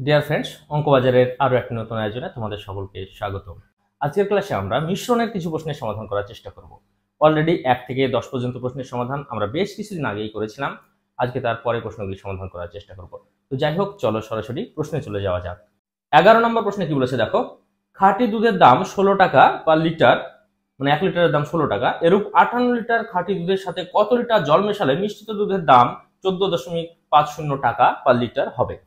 Dear friends, অঙ্কবাজারের আরো একটি নতুন আয়োজনে তোমাদের সকলকে স্বাগতম। আজকের ক্লাসে আমরা মিশ্রণের কিছু প্রশ্নের সমাধান করার চেষ্টা করব। অলরেডি 1 থেকে 10 পর্যন্ত প্রশ্নের সমাধান আমরা বেশ কিছুদিন আগেই করেছিলাম। আজকে তার পরের প্রশ্নগুলি সমাধান করার চেষ্টা করব। তো যাই হোক, চলো সরাসরি প্রশ্নে চলে যাওয়া যাক। 11 নম্বর প্রশ্নে কি বলেছে দেখো, খাঁটি দুধের দাম 16 টাকা পার লিটার, মানে 1 লিটারের দাম 16 টাকা। এরূপ 58 লিটার খাঁটি দুধের সাথে কত লিটার জল মেশালে মিশ্রিত দুধের দাম 14.50 টাকা পার লিটার হবে?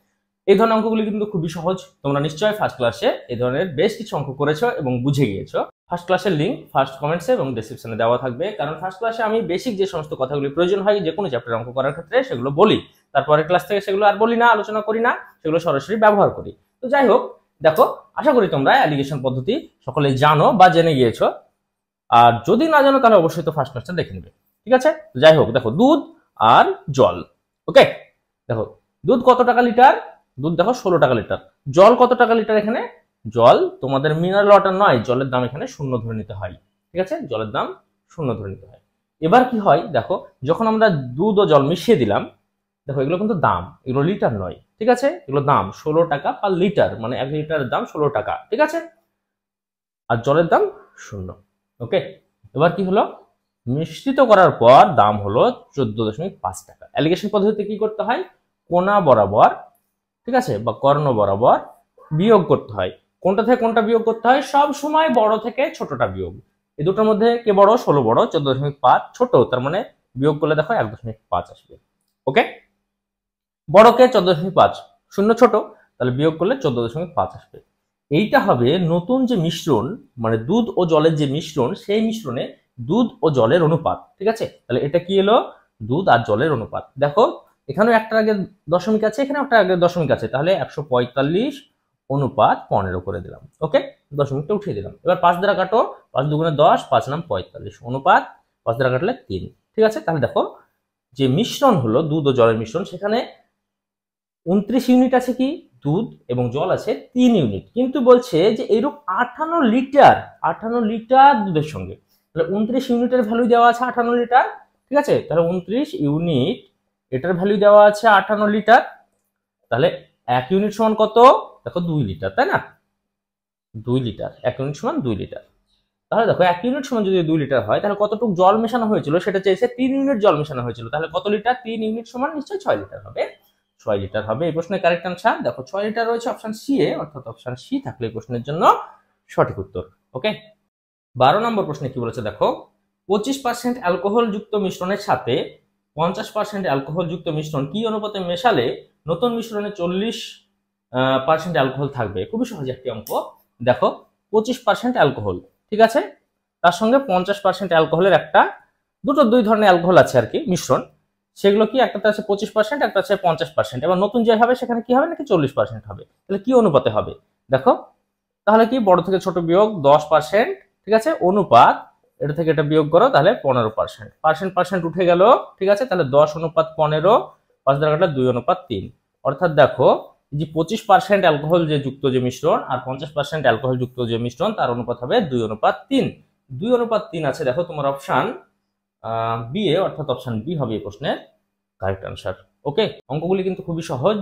এই ধরনের অঙ্কগুলি কিন্তু খুবই সহজ। তোমরা নিশ্চয়ই ফার্স্ট ক্লাসে এই ধরনের বেশ কিছু অঙ্ক করেছো এবং বুঝে গিয়েছো। ফার্স্ট ক্লাসের লিঙ্ক ফার্স্ট কমেন্টসে এবং ডেসক্রিপশনে দেওয়া থাকবে, কারণ ফার্স্ট ক্লাসে আমি বেসিক যে সমস্ত কথাগুলি প্রয়োজন হয় যে কোনো চ্যাপ্টার অঙ্ক করার ক্ষেত্রে সেগুলো বলি, তারপরের ক্লাস থেকে সেগুলো আর বলি না, আলোচনা করি না, সেগুলো সরাসরি ব্যবহার করি। তো যাই হোক, দেখো, আশা করি তোমরা অ্যালিগেশন পদ্ধতি সকলে জানো বা জেনে গিয়েছো। আর যদি না জানো তাহলে অবশ্যই তো ফার্স্ট ক্লাসটা দেখে নেবে, ঠিক আছে? যাই হোক, দেখো, দুধ আর জল। ওকে, দেখো, দুধ কত টাকা লিটার? দুধ দেখো 16 টাকা লিটার। জল কত টাকা লিটার? এখানে জল তোমাদের মিনারেল ওয়াটার নয়, জলের দাম এখানে 0 ধরে নিতে হয়, ঠিক আছে? জলের দাম 0 ধরে নিতে হয়। এবার কি হয় দেখো, যখন আমরা দুধ ও জল মিশিয়ে দিলাম, দেখো এগুলো কিন্তু দাম, এগুলো লিটার নয়, ঠিক আছে? এগুলো দাম 16 টাকা পার লিটার, মানে 1 লিটারের দাম 16 টাকা, ঠিক আছে? আর জলের দাম 0। ওকে, এবার কি হলো, মিশ্রিত করার পর দাম হলো 14.5 টাকা। অ্যালিগেশন পদ্ধতিতে কি করতে হয়, কোণা বরাবর, ঠিক আছে, বা কর্ণ বরাবর বিয়োগ করতে হয়। কোনটা থেকে কোনটা বিয়োগ করতে হয়? সব সময় বড় থেকে ছোটটা বিয়োগ। এই দুটোর মধ্যে কে বড়? 16 বড়, 14.5 ছোট, তার মানে বিয়োগ করলে দেখো 1.5 আসবে। ওকে, বড়কে 14.5, 0 ছোট, তাহলে বিয়োগ করলে 14.5 আসবে। এইটা হবে নতুন যে মিশ্রণ, মানে দুধ ও জলের যে মিশ্রণ, সেই মিশ্রণে দুধ ও জলের অনুপাত, ঠিক আছে? তাহলে এটা কি এলো? দুধ আর জলের অনুপাত। দেখো এখানে একটা আগে দশমিক আছে, এখানে একটা আগে দশমিক আছে, তাহলে 145 অনুপাত 15 করে দিলাম। ওকে, দশমিকটা উঠিয়ে দিলাম। এবার 5 দ্বারা কাটো, 5 দুগুণে 10, 5 নাম 45 অনুপাত 5 দ্বারা কাটলে 3, ঠিক আছে? তাহলে দেখো যে মিশ্রণ হলো দুধ ও জলের মিশ্রণ, সেখানে 29 ইউনিট আছে কি দুধ, এবং জল আছে 3 ইউনিট, কিন্তু বলছে যে এরূপ 58 লিটার দুধের সঙ্গে, তাহলে 29 ইউনিটের ভ্যালু দেওয়া আছে 58 লিটার, ঠিক আছে? তাহলে 29 ইউনিট, এটার ভ্যালু দেওয়া আছে 58 লিটার, তাহলে 1 ইউনিট সমান কত? দেখো 2 লিটার, তাই না? 2 লিটার, 1 ইউনিট সমান 2 লিটার। তাহলে দেখো 1 ইউনিট সমান যদি 2 লিটার হয়, তাহলে কতটুকু জল মেশানো হয়েছিল সেটা চেয়েছে, 3 ইউনিট জল মেশানো হয়েছিল, তাহলে কত লিটার? 3 ইউনিট সমান নিশ্চয়ই 6 লিটার হবে। 6 লিটার হবে এই প্রশ্নের কারেক্ট আনসার। দেখো 6 লিটার রয়েছে অপশন সি এ, অর্থাৎ অপশন সি থাকলে এই প্রশ্নের জন্য সঠিক উত্তর। ওকে, 12 নম্বর প্রশ্নে কি বলেছে দেখো, 25% অ্যালকোহল যুক্ত মিশ্রণের সাথে 50% অ্যালকোহল যুক্ত মিশ্রণ কি অনুপাতে মেশালে নতুন মিশ্রণে 40% অ্যালকোহল থাকবে? খুবই সহজ একটি অঙ্ক। দেখো 25% অ্যালকোহল, ঠিক আছে, তার সঙ্গে 50% অ্যালকোহলের একটা দুই ধরনের অ্যালকোহল আছে আর কি মিশ্রণ, সেগুলো কি, একটাতে আছে 25%, একটা আছে 50%। এবার নতুন যে হবে সেখানে কি হবে, নাকি 40% হবে? তাহলে কি অনুপাতে হবে দেখো, তাহলে কি বড় থেকে ছোট বিয়োগ 10%, ঠিক আছে, অনুপাত এটা থেকে এটা বিয়োগ করো, তাহলে 15%, পার্সেন্ট উঠে গেল, ঠিক আছে? তাহলে 10 অনুপাত 15, 5 দ্বারা কাটলে 2 অনুপাত 3, অর্থাৎ দেখো যে 25% অ্যালকোহল যে যুক্ত যে মিশ্রণ আর 50% অ্যালকোহল যুক্ত যে মিশ্রণ, তার অনুপাত হবে 2 অনুপাত 3। 2 অনুপাত 3 আছে দেখো তোমার অপশন বি এ, অর্থাৎ অপশন বি হবে এই প্রশ্নের কারেক্ট আনসার। ওকে, অঙ্কগুলি কিন্তু খুবই সহজ,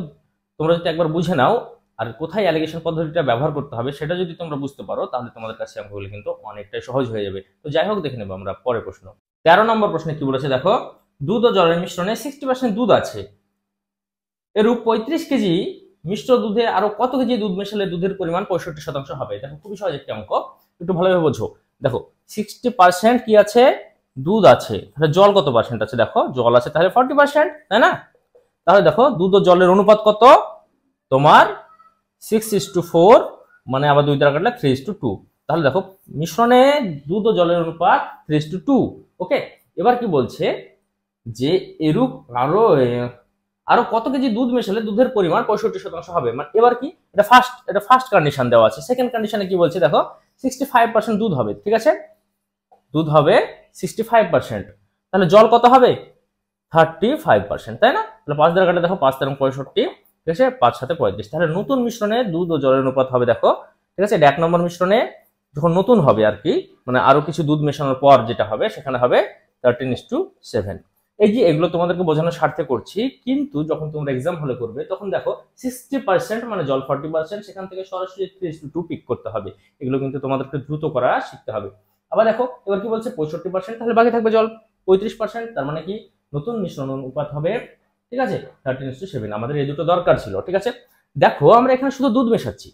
তোমরা যদি একবার বুঝে নাও আর কোথায় অ্যালিগেশন পদ্ধতিটা ব্যবহার করতে হবে সেটা যদি তোমরা বুঝতে পারো, তাহলে তোমাদের কাছে অঙ্কগুলি কিন্তু অনেকটাই সহজ হয়ে যাবে। তো যাই হোক, দেখে নেবো আমরা পরের প্রশ্ন। 13 নম্বর প্রশ্নে কি বলেছে দেখো, দুধ ও জলের মিশ্রণে 60% দুধ আছে, এরূপ 35 কেজি মিশ্র দুধে আরো কত কেজি দুধ মেশালে দুধের পরিমাণ 65% হবে? দেখো খুবই সহজ একটি অঙ্ক, একটু ভালোভাবে বোঝো। দেখো 60% কি আছে? দুধ আছে, তাহলে জল কত পার্সেন্ট আছে? দেখো জল আছে তাহলে 40%, তাই না? তাহলে দেখো দুধ ও জলের অনুপাত কত তোমার? 6:4, মানে আবার 2 দ্বারা কাটলে 3:2। তাহলে দেখো মিশ্রণে দুধ ও জলের অনুপাত 3:2। ওকে, এবার কি বলছে যে এরূপ আরো কত কেজি দুধ মেশালে দুধের পরিমাণ 65% হবে? মানে এবার কি, এটা ফার্স্ট কন্ডিশন দেওয়া আছে। সেকেন্ড কন্ডিশনে কি বলছে দেখো, 65% দুধ হবে, ঠিক আছে, দুধ হবে 65%, তাহলে জল কত হবে? 35%, তাই না? তাহলে 5 দ্বারা কাটলে দেখো 5 তেরো 65, ঠিক আছে, 5 সাথে 35, তাহলে নতুন মিশ্রণে দুধ ও জলের অনুপাত হবে দেখো, ঠিক আছে, এটা 1 নম্বর মিশ্রণে যখন নতুন হবে আর কি, মানে আরো কিছু দুধ মেশানোর পর যেটা হবে সেখানে হবে 13:7। এই যে এগুলো তোমাদেরকে বোঝানোর স্বার্থে করছি, কিন্তু যখন তোমরা এক্সাম হলে করবে তখন দেখো 60% মানে জল 40%, সেখান থেকে সরাসরি 3:2 পিক করতে হবে। এগুলো কিন্তু তোমাদেরকে দ্রুত করা শিখতে হবে। আবার দেখো এবার কি বলছে 65%, তাহলে বাকি থাকবে জল 35%, তার মানে কি নতুন মিশ্রণ অনুপাত হবে, ঠিক আছে, 13:7। আমাদের এই দুটো দরকার ছিল, ঠিক আছে। দেখো আমরা এখানে শুধু দুধ মেশাচ্ছি,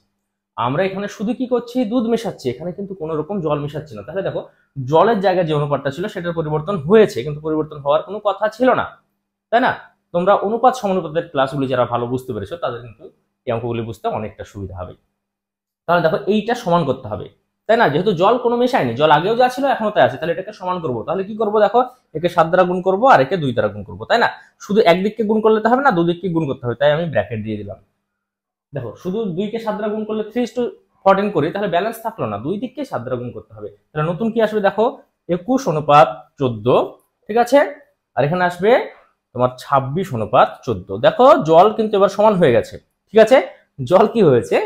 আমরা এখানে শুধু কি করছি, দুধ মেশাচ্ছি, এখানে কিন্তু কোনো রকম জল মেশাচ্ছি না। তাহলে দেখো জলের জায়গায় যে অনুপাতটা ছিল সেটার পরিবর্তন হয়েছে, কিন্তু পরিবর্তন হওয়ার কোনো কথা ছিল না, তাই না? তোমরা অনুপাত সমানুপাতের ক্লাসগুলি যারা ভালো বুঝতে পেরেছো তাদের কিন্তু এই অঙ্কগুলি বুঝতে অনেকটা সুবিধা হবে। তাহলে দেখো এইটা সমান করতে হবে, তাই না? যেহেতু জল কোনো মেশায়নি, জল আগেও যা ছিল এখনো তাই আছে, তাহলে এটাকে সমান করবো। তাহলে কি করবো, দেখো একে 7 দ্বারা গুণ করবো আর একে 2 দ্বারা গুণ করবো, তাই না? শুধু একদিককে গুণ করলে তো হবে না, দুদিককে গুণ করতে হবে, তাই আমি ব্র্যাকেট দিয়ে দিলাম। দেখো শুধু 2 কে 7 দ্বারা গুণ করলে 3:14 করি, তাহলে ব্যালেন্স থাকলো না, দুই দিককে 7 দ্বারা গুণ করতে হবে। তাহলে নতুন কি আসবে, দেখো 21:14, ঠিক আছে। আর এখানে আসবে তোমার 26:14। দেখো জল কিন্তু এবার সমান হয়ে গেছে, ঠিক আছে, জল কি হয়েছে,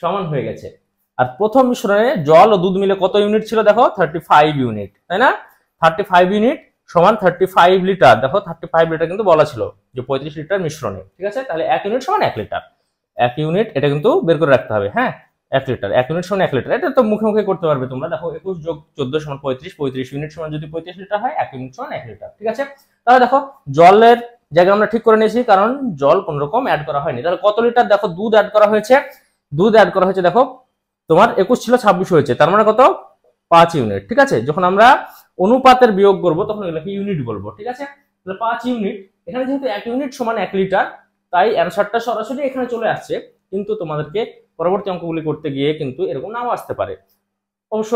সমান হয়ে গেছে। আর প্রথম মিশ্রণে জল ও দুধ মিলে কত ইউনিট ছিল, দেখো 35 ইউনিট, তাই না? 35 ইউনিট সমান 35 লিটার। দেখো 35 লিটার কিন্তু বলা ছিল যে 35 লিটার মিশ্রণে, ঠিক আছে। তাহলে 1 ইউনিট সমান 1 লিটার, 1 ইউনিট এটা কিন্তু বের করে রাখতে হবে। হ্যাঁ, 1 লিটার, 1 ইউনিট সমান 1 লিটার, এটা তো মুখে মুখে করতে পারবে তোমরা। দেখো 21 যোগ 14 সমান 35, 35 ইউনিট সমান যদি 35 লিটার হয়, 1 ইউনিট সমান 1 লিটার, ঠিক আছে। তাহলে দেখো জলের জায়গা আমরা ঠিক করে নিয়েছি, কারণ জল কোন রকম অ্যাড করা হয়নি। তাহলে কত লিটার, দেখো দুধ অ্যাড করা হয়েছে, দুধ অ্যাড করা হয়েছে, দেখো তোমার 21 ছিল 26 হয়েছে, তার মানে কত, 5 ইউনিট, ঠিক আছে। যখন আমরা অনুপাতের বিয়োগ করব তখন এগুলোকে ইউনিট বলবো, ঠিক আছে। তাহলে 5 ইউনিট, এখানে যেহেতু 1 ইউনিট সমান 1 লিটার, তাই অ্যানসারটা সরাসরি এখানে চলে আসছে। কিন্তু তোমাদেরকে পরবর্তী অঙ্কগুলি করতে গিয়ে কিন্তু এরকম নাও আসতে পারে, অবশ্য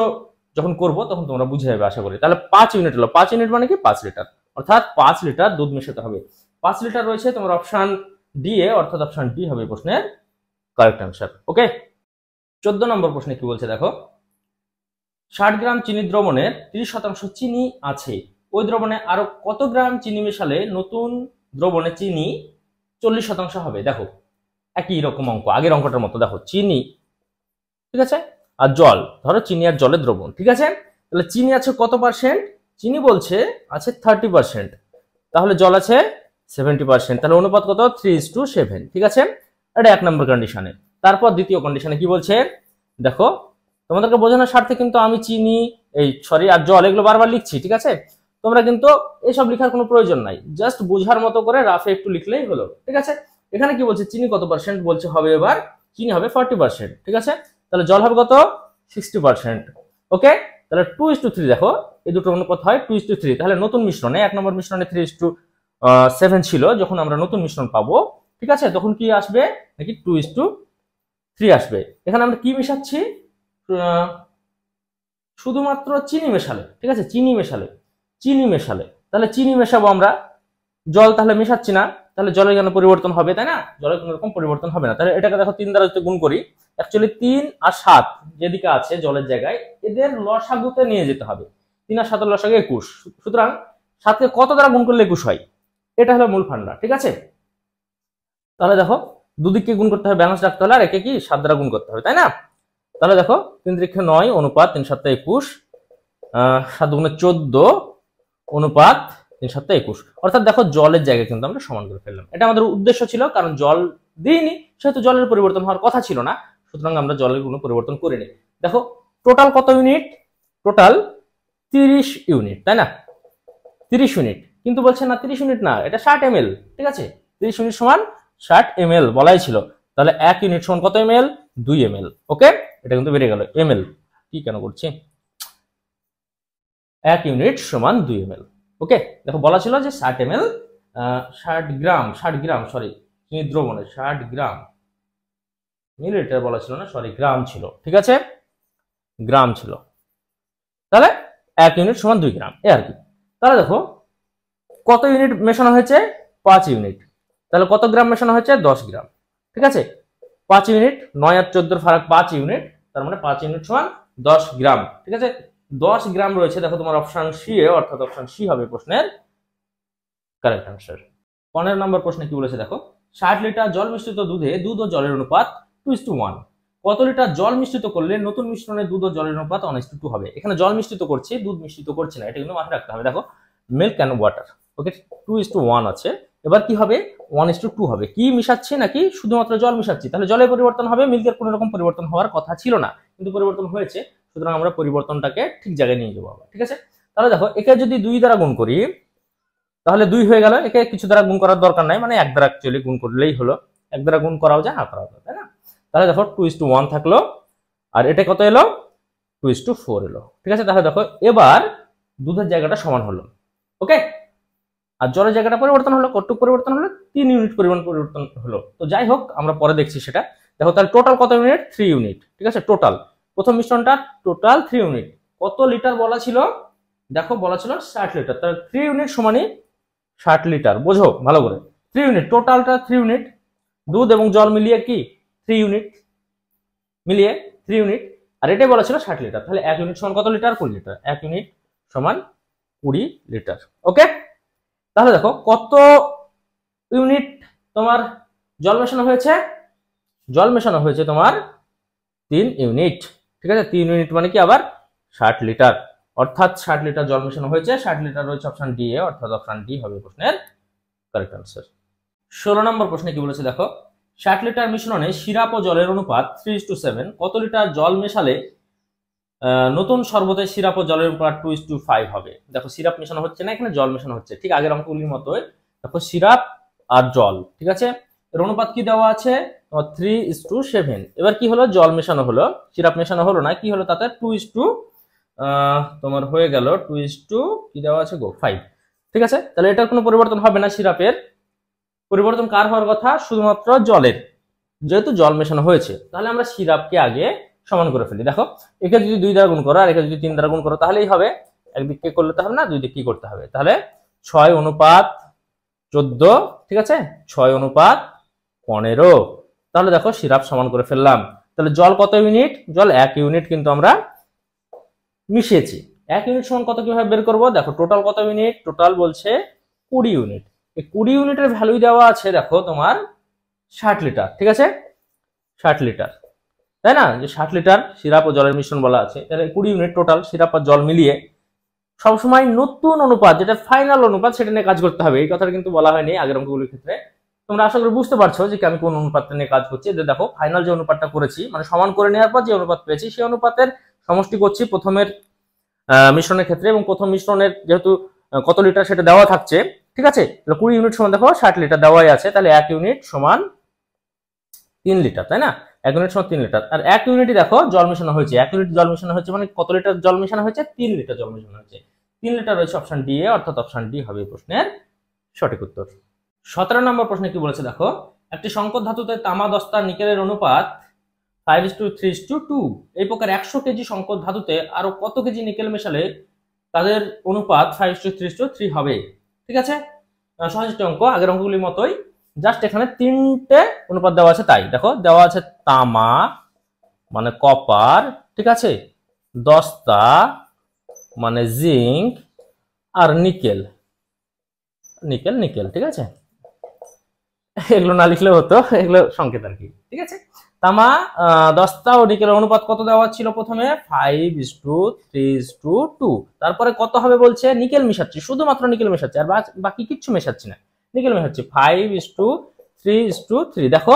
যখন করব তখন তোমরা বুঝে যাবে আশা করি। তাহলে 5 ইউনিট হলো, 5 ইউনিট মানে কি 5 লিটার, অর্থাৎ 5 লিটার দুধ মেশাতে হবে। 5 লিটার রয়েছে তোমার অপশন ডি এ, অর্থাৎ অপশন ডি হবে প্রশ্নের কারেক্ট অ্যান্সার। ওকে, 14 নম্বর প্রশ্নে কি বলছে দেখো, 60 গ্রাম চিনি দ্রবণের 30% চিনি আছে, ওই দ্রবণে আরো কত গ্রাম চিনি মেশালে নতুন দ্রবণে চিনি 40% হবে। দেখো একই রকম অঙ্ক, আগের অঙ্কটার মতো। দেখো চিনি, ঠিক আছে, আর জল, ধরো চিনি আর জলের দ্রবণ, ঠিক আছে। তাহলে চিনি আছে কত পার্সেন্ট, চিনি বলছে আছে 30%, তাহলে জল আছে 70%, তাহলে অনুপাত কত, 3:7, ঠিক আছে। এটা 1 নম্বর কন্ডিশনে। তারপর দ্বিতীয় কন্ডিশনে কি বলছে, দেখো তোমাদেরকে বোঝানোর স্বার্থে কিন্তু আমি চিনি আর জল এগুলো বারবার লিখছি, ঠিক আছে। তোমরা কিন্তু এসব লেখার কোনো প্রয়োজন নাই, জাস্ট বোঝার মতো করে রাফে একটু লিখলেই হলো, ঠিক আছে। এখানে কি বলছে, চিনি কত পার্সেন্ট বলছে হবে, এবার চিনি হবে 40%, ঠিক আছে। তাহলে জল হবে কত, 60%। ওকে, তাহলে 2:3, দেখো এই দুটো অনুপাত হয় 2:3। তাহলে নতুন মিশ্রণে, 1 নম্বর মিশ্রণে 3:7 ছিল, যখন আমরা নতুন মিশ্রণ পাবো, ঠিক আছে, তখন কি আসবে নাকি 2:3 আসবে। এখানে আমরা কি মেশাচ্ছি, শুধুমাত্র চিনি মেশালে, ঠিক আছে, চিনি মেশালে, তাহলে চিনি মেশাবো আমরা, জল তাহলে মেশাচ্ছি না, তাহলে জলের কেন পরিবর্তন হবে, তাই না? জলের কোনো রকম পরিবর্তন হবে না। তাহলে এটাকে দেখো 3 দ্বারা যদি গুণ করি, অ্যাকচুয়ালি 3 আর 7 যেদিকে আছে জলের জায়গায়, এদের লসাগুতে নিয়ে যেতে হবে। 3 আর 7 এর লসাগু 21, সুতরাং 7 কে কত দ্বারা গুণ করলে 21 হয়, এটা হলো মূল ফান্ডা, ঠিক আছে। তাহলে দেখো দুদিককে গুণ করতে হবে, ব্যালেন্স রাখতে হলে, আর একে কি 7 দ্বারা গুণ করতে হবে, তাই না? তাহলে দেখো 3 3 9 অনুপাত 3 7 21, 7 গুণে 14 অনুপাত 3 7 21, অর্থাৎ দেখো জলের জায়গায় কিন্তু আমরা সমান করে ফেললাম। এটা আমাদের উদ্দেশ্য ছিল, কারণ জল দিইনি সেহেতু জলের পরিবর্তন হওয়ার কথা ছিল না, সুতরাং আমরা জলের কোনো পরিবর্তন করিনি। দেখো টোটাল কত ইউনিট, টোটাল 30 ইউনিট, তাই না? 30 ইউনিট, কিন্তু বলছে না 30 ইউনিট না, এটা 60 ml, ঠিক আছে। 30 ইউনিট সমান 60 ml বলাই ছিল, তাহলে 1 ইউনিট সমান কত ml, 2 ml। ওকে, এটা কিন্তু বেড়ে গেল ml, কি কেন করছি, 1 ইউনিট সমান 2 ml। ওকে, দেখো বলা ছিল যে 60 ml, 60 গ্রাম সরি, চিনি দ্রবণে 60 গ্রাম, মিলিলিটার বলা ছিল না, সরি গ্রাম ছিল, ঠিক আছে, গ্রাম ছিল। তাহলে 1 ইউনিট সমান 2 গ্রাম, এ আর কি। তাহলে দেখো কত ইউনিট মেশানো হয়েছে, 5 ইউনিট, তাহলে কত গ্রাম মেশানো হয়েছে, 10 গ্রাম, ঠিক আছে। 5 ইউনিট, 9 আর 14 ফারাক 5 ইউনিট, তার মানে 5 ইউনিট সমান 10 গ্রাম, ঠিক আছে। 10 গ্রাম রয়েছে, দেখো তোমার অপশন সি এ, অর্থাৎ অপশন সি হবে প্রশ্নের কারেক্ট আনসার। 15 নম্বর প্রশ্নে কি বলেছে দেখো, 60 লিটার জল মিশ্রিত দুধে দুধ ও জলের অনুপাত 2:1, কত লিটার জল মিশ্রিত করলে নতুন মিশ্রণে দুধ ও জলের অনুপাত 1:2 হবে। এখানে জল মিশ্রিত করছি, দুধ মিশ্রিত করছি না, এটা কিন্তু মাথায় রাখতে হবে। দেখো মিল্ক অ্যান্ড ওয়াটার, ওকে, 2:1 আছে। এবার কি হবে, 1:2 হবে। কি মিশাচ্ছি নাকি শুধুমাত্র জল মিশাচ্ছি, তাহলে জলে পরিবর্তন হবে, মিল্কের কোনো রকম পরিবর্তন হওয়ার কথা ছিল না, কিন্তু পরিবর্তন হয়েছে। সুতরাং আমরা পরিবর্তনটাকে ঠিক জায়গায় নিয়ে যাবো, ঠিক আছে। তাহলে দেখো, একে যদি 2 দ্বারা গুণ করি তাহলে 2 হয়ে গেল। একে কিছু দ্বারা গুণ করার দরকার নাই, মানে 1 দ্বারা অ্যাকচুয়ালি গুণ করলেই হলো। 1 দ্বারা গুণ করাও যায়, না করাও যায়, তাই না। তাহলে দেখো 2:1 থাকলো, আর এটা কত এলো, 2:4 এলো, ঠিক আছে। তাহলে দেখো এবার দুধের জায়গাটা সমান হলো, ওকে। আর জলের জায়গাটা পরিবর্তন হলো, কতটুকু পরিবর্তন হলো, 3 ইউনিট পরিমাণ পরিবর্তন হলো। তো যাই হোক, আমরা পরে দেখছি সেটা। দেখো তাহলে টোটাল কত ইউনিট, 3 ইউনিট, ঠিক আছে। টোটাল প্রথম মিশ্রণটা টোটাল 3 ইউনিট। কত লিটার বলা ছিল, দেখো বলা ছিল 60 লিটার, তাহলে 3 ইউনিট সমানই 60 লিটার। বোঝো ভালো করে, 3 ইউনিট, টোটালটা 3 ইউনিট, দুধ এবং জল মিলিয়ে কি 3 ইউনিট, মিলিয়ে 3 ইউনিট। আর এটাই বলা ছিল 60 লিটার। তাহলে 1 ইউনিট সমান কত লিটার, 20 লিটার। 1 ইউনিট সমান 20 লিটার, ওকে। তাহলে দেখো কত ইউনিট তোমার জল মেশানো হয়েছে, জল মেশানো হয়েছে তোমার 3 ইউনিট, ঠিক আছে। 3 ইউনিট মানে কি আবার 60 লিটার, অর্থাৎ 60 লিটার জল মেশানো হয়েছে। 60 লিটার রয়েছে অপশন ডি এ, অর্থাৎ অপশন ডি হবে প্রশ্নের কারেক্ট আনসার। 16 নম্বর প্রশ্নে কি বলেছে দেখো, 60 লিটার মিশ্রণে সিরাপ ও জলের অনুপাত 3:7, কত লিটার জল মেশালে নতুন শরবতে সিরাপ ও জলের অনুপাত 2:5 হবে। দেখো সিরাপ মেশানো হচ্ছে না, এখানে জল মেশানো হচ্ছে, ঠিক আগের অঙ্কগুলির মতোই। দেখো সিরাপ আর জল, ঠিক আছে, এর অনুপাত কি দেওয়া আছে, 3:7। এবার কি হলো, জল মেশানো হলো, সিরাপ মেশানো হলো না, কি হলো তাতে 2 তোমার হয়ে গেল 2 কি দেওয়া আছে গো 5, ঠিক আছে। তাহলে এটার কোনো পরিবর্তন হবে না, সিরাপের পরিবর্তন কার হওয়ার কথা, শুধুমাত্র জলের, যেহেতু জল মেশানো হয়েছে। তাহলে আমরা সিরাপকে আগে সমান করে ফেলি। দেখো একে যদি 2 দ্বারা গুণ করো আর একে যদি 3 দ্বারা গুণ করো তাহলেই হবে, একদিকে করলে তো হবে না, দুই দিক কি করতে হবে, তাহলে 6:14, ঠিক আছে, 6:15। তাহলে দেখো সিরাপ সমান করে ফেললাম। তাহলে জল কত ইউনিট, জল 1 ইউনিট কিন্তু আমরা মিশিয়েছি। 1 ইউনিট সমান কত কিভাবে বের করবো, দেখো টোটাল কত ইউনিট, টোটাল বলছে 20 ইউনিট। এই 20 ইউনিটের ভ্যালু দেওয়া আছে দেখো তোমার 60 লিটার, ঠিক আছে, 60 লিটার, তাই না, যে 60 লিটার সিরাপ ও জলের মিশ্রণ বলা আছে। তাহলে 20 ইউনিট টোটাল সিরাপ আর জল মিলিয়ে। সবসময় নতুন অনুপাত, যেটা ফাইনাল অনুপাত, সেটা নিয়ে কাজ করতে হবে। এই কথাটা কিন্তু বলা হয়নি আগের অঙ্কগুলির ক্ষেত্রে। তোমরা আশা করি বুঝতে পারছো যে আমি কোন অনুপাতটা নিয়ে কাজ করছি। যে দেখো ফাইনাল যে অনুপাতটা করেছি, মানে সমান করে নেওয়ার পর যে অনুপাত পেয়েছি, সেই অনুপাতের সমষ্টি করছি প্রথমের মিশ্রণের ক্ষেত্রে, এবং প্রথম মিশ্রণের যেহেতু কত লিটার সেটা দেওয়া থাকছে, ঠিক আছে। 20 ইউনিট সমান দেখো 60 লিটার দেওয়াই আছে, তাহলে 1 ইউনিট সমান 3 লিটার, তাই না, 1 ইউনিট সমান 3 লিটার। আর 1 ইউনিটই দেখো জল মেশানো হয়েছে, 1 ইউনিট জল মেশানো হয়েছে মানে কত লিটার জল মেশানো হয়েছে, 3 লিটার জল মেশানো হয়েছে। 3 লিটার রয়েছে অপশন ডি এ, অর্থাৎ অপশন ডি হবে প্রশ্নের সঠিক উত্তর। 17 নম্বর প্রশ্নে কি বলেছে দেখো, একটি সংকর ধাতুতে তামা দস্তা নিকেলের অনুপাত 5:3:2। এই প্রকার 100 কেজি সংকর ধাতুতে আরো কত কেজি নিকেল মেশালে তাদের অনুপাত 5:3:3 হবে, ঠিক আছে। সহজ একটি অঙ্ক, আগের অঙ্কগুলির মতোই, জাস্ট এখানে 3টে অনুপাত দেওয়া আছে। তাই দেখো দেওয়া আছে তামা মানে কপার, ঠিক আছে, দস্তা মানে জিঙ্ক, আর নিকেল, নিকেল নিকেল, ঠিক আছে। এগুলো না লিখলেও হতো, এগুলো সংকেত আর কি, ঠিক আছে। তামা দস্তা ও নিকেলের অনুপাত কত দেওয়া ছিল, প্রথমে 5:3:2। তারপরে কত হবে বলছে, নিকেল মেশাচ্ছি, শুধুমাত্র নিকেল মেশাচ্ছি, আর বাকি কিচ্ছু মেশাচ্ছি না, নিকেল মেশাচ্ছি। 5:3:3। দেখো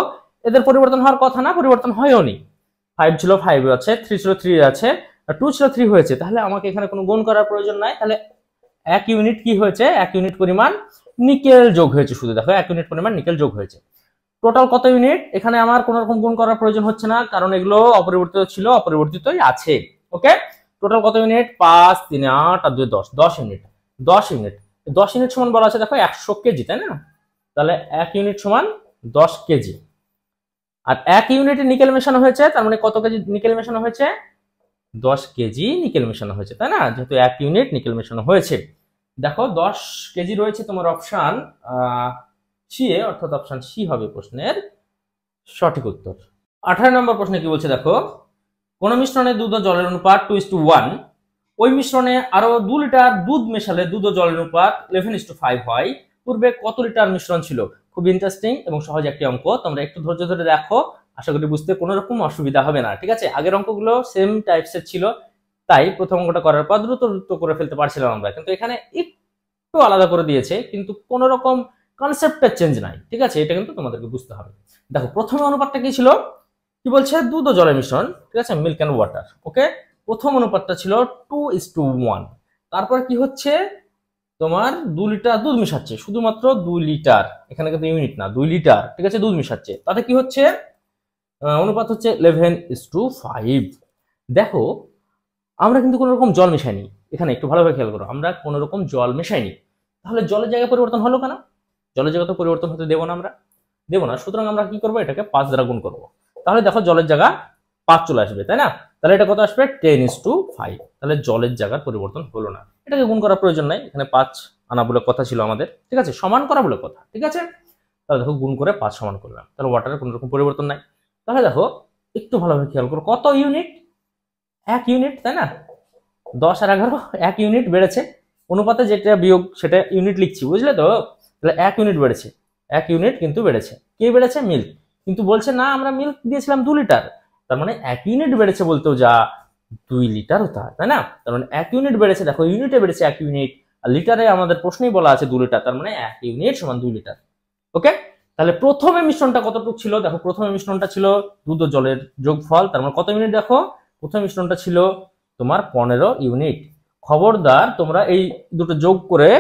এদের পরিবর্তন হওয়ার কথা না, পরিবর্তন হয়ও নি। 5 ছিল 5 আছে, 3 ছিল 3 আছে, আর 2 ছিল 3 হয়েছে। তাহলে আমাকে এখানে কোনো গুণ করার প্রয়োজন নাই। তাহলে 1 ইউনিট কি হয়েছে, 1 ইউনিট পরিমাণ নিকেল যোগ হয়েছে, শুধু দেখো 1 ইউনিট পরিমাণ নিকেল যোগ হয়েছে। টোটাল কত ইউনিট, এখানে আমার কোনো রকম গুণ করার প্রয়োজন হচ্ছে না, কারণ এগুলো অপরিবর্তিত ছিল, অপরিবর্তিতই আছে, ওকে। টোটাল কত ইউনিট, 5 3 8 আর 2 10, 10 ইউনিট। 10 ইউনিট, 10 ইউনিট সমান বলা আছে দেখো 100 কেজি, তাই না। তাহলে 1 ইউনিট সমান 10 কেজি। আর 1 ইউনিটে নিকেল মেশানো হয়েছে, তার মানে কত কেজি নিকেল মেশানো হয়েছে, 10 কেজি নিকেল মেশানো হয়েছে, তাই না, যেহেতু 1 ইউনিট নিকেল মেশানো হয়েছে। দেখো 10 কেজি রয়েছে তোমার অপশন সি এ, অর্থাৎ অপশন সি হবে প্রশ্নের সঠিক উত্তর। 18 নম্বর প্রশ্নে কি বলছে দেখো, কোন মিশ্রণে দুধ ও জলের অনুপাত 2:1, ওই মিশ্রণে আরো 2 লিটার দুধ মেশালে দুধ ও জলের অনুপাত 11:5 হয়। পূর্বে কত লিটার মিশ্রণ ছিল। খুব ইন্টারেস্টিং এবং সহজ একটি অঙ্ক, তোমরা একটু ধৈর্য ধরে দেখো, আশা করি বুঝতে কোনো রকম অসুবিধা হবে না, ঠিক আছে। আগের অঙ্কগুলো সেম টাইপসের ছিল, তাই প্রথম অঙ্কটা করার পর দ্রুত দ্রুত করে ফেলতে পারছিলাম আমরা, কিন্তু এখানে একটু আলাদা করে দিয়েছে, কিন্তু কোনো রকম কনসেপ্টের চেঞ্জ নাই, ঠিক আছে, এটা কিন্তু তোমাদেরকে বুঝতে হবে। দেখো প্রথমে অনুপাতটা কি ছিল, কি বলছে, দুধ ও জলের মিশ্রণ, ঠিক আছে, মিল্ক অ্যান্ড ওয়াটার। ওকে, প্রথম অনুপাতটা ছিল 2:1। তারপর কি হচ্ছে, তোমার 2 লিটার দুধ মিশাচ্ছে, শুধুমাত্র 2 লিটার, এখানে কিন্তু ইউনিট না, 2 লিটার, ঠিক আছে, দুধ মিশাচ্ছে, তাতে কি হচ্ছে, অনুপাত হচ্ছে 11:5। দেখো আমরা কিন্তু কোনো রকম জল মেশাইনি, এখানে একটু ভালোভাবে খেয়াল করো, আমরা কোনো রকম জল মেশাইনি, তাহলে জলের জায়গায় পরিবর্তন হলো কেন? জলের জায়গা তো পরিবর্তন হতে দেবো না, আমরা দেবো না, সুতরাং আমরা কি করবো, এটাকে 5 দ্বারা গুণ করবো, তাহলে দেখো জলের জায়গা 5 চলে আসবে, তাই না? তাহলে এটা কত আসবে, 10:5। তাহলে জলের জায়গার পরিবর্তন হলো না, এটাকে গুণ করার প্রয়োজন নাই, এখানে 5 আনা বলে কথা ছিল আমাদের, ঠিক আছে, সমান করা বলে কথা, ঠিক আছে। তাহলে দেখো গুণ করে 5 সমান করলাম, তাহলে ওয়াটারের কোনো রকম পরিবর্তন নাই। তাহলে দেখো একটু ভালোভাবে খেয়াল করো, কত ইউনিট, 1 ইউনিট, তাই না? 10 আর 11 1 ইউনিট বেড়েছে, অনুপাতে যেটা বিয়োগ সেটা ইউনিট লিখছি, বুঝলে তো? তাহলে 1 ইউনিট বেড়েছে, 1 ইউনিট কিন্তু বেড়েছে, কে বেড়েছে, মিল্ক, কিন্তু বলছে না আমরা মিল্ক দিয়েছিলাম 2 লিটার, তার মানে 1 ইউনিট বেড়েছে বলতেও যা 2 লিটার হতে হয়, তাই না? তার মানে 1 ইউনিট বেড়েছে, দেখো ইউনিটে বেড়েছে 1 ইউনিট, আর লিটারে আমাদের প্রশ্নেই বলা আছে 2 লিটার, তার মানে 1 ইউনিট সমান 2 লিটার। ওকে, তাহলে প্রথমে মিশ্রণটা কতটুকু ছিল, দেখো প্রথমে মিশ্রণটা ছিল দুধ ও জলের যোগফল, তার মানে কত ইউনিট, দেখো প্রথম মিশ্রণটা ছিল তোমার 15 ইউনিট। খবরদার তোমরা এই দুটো যোগ করে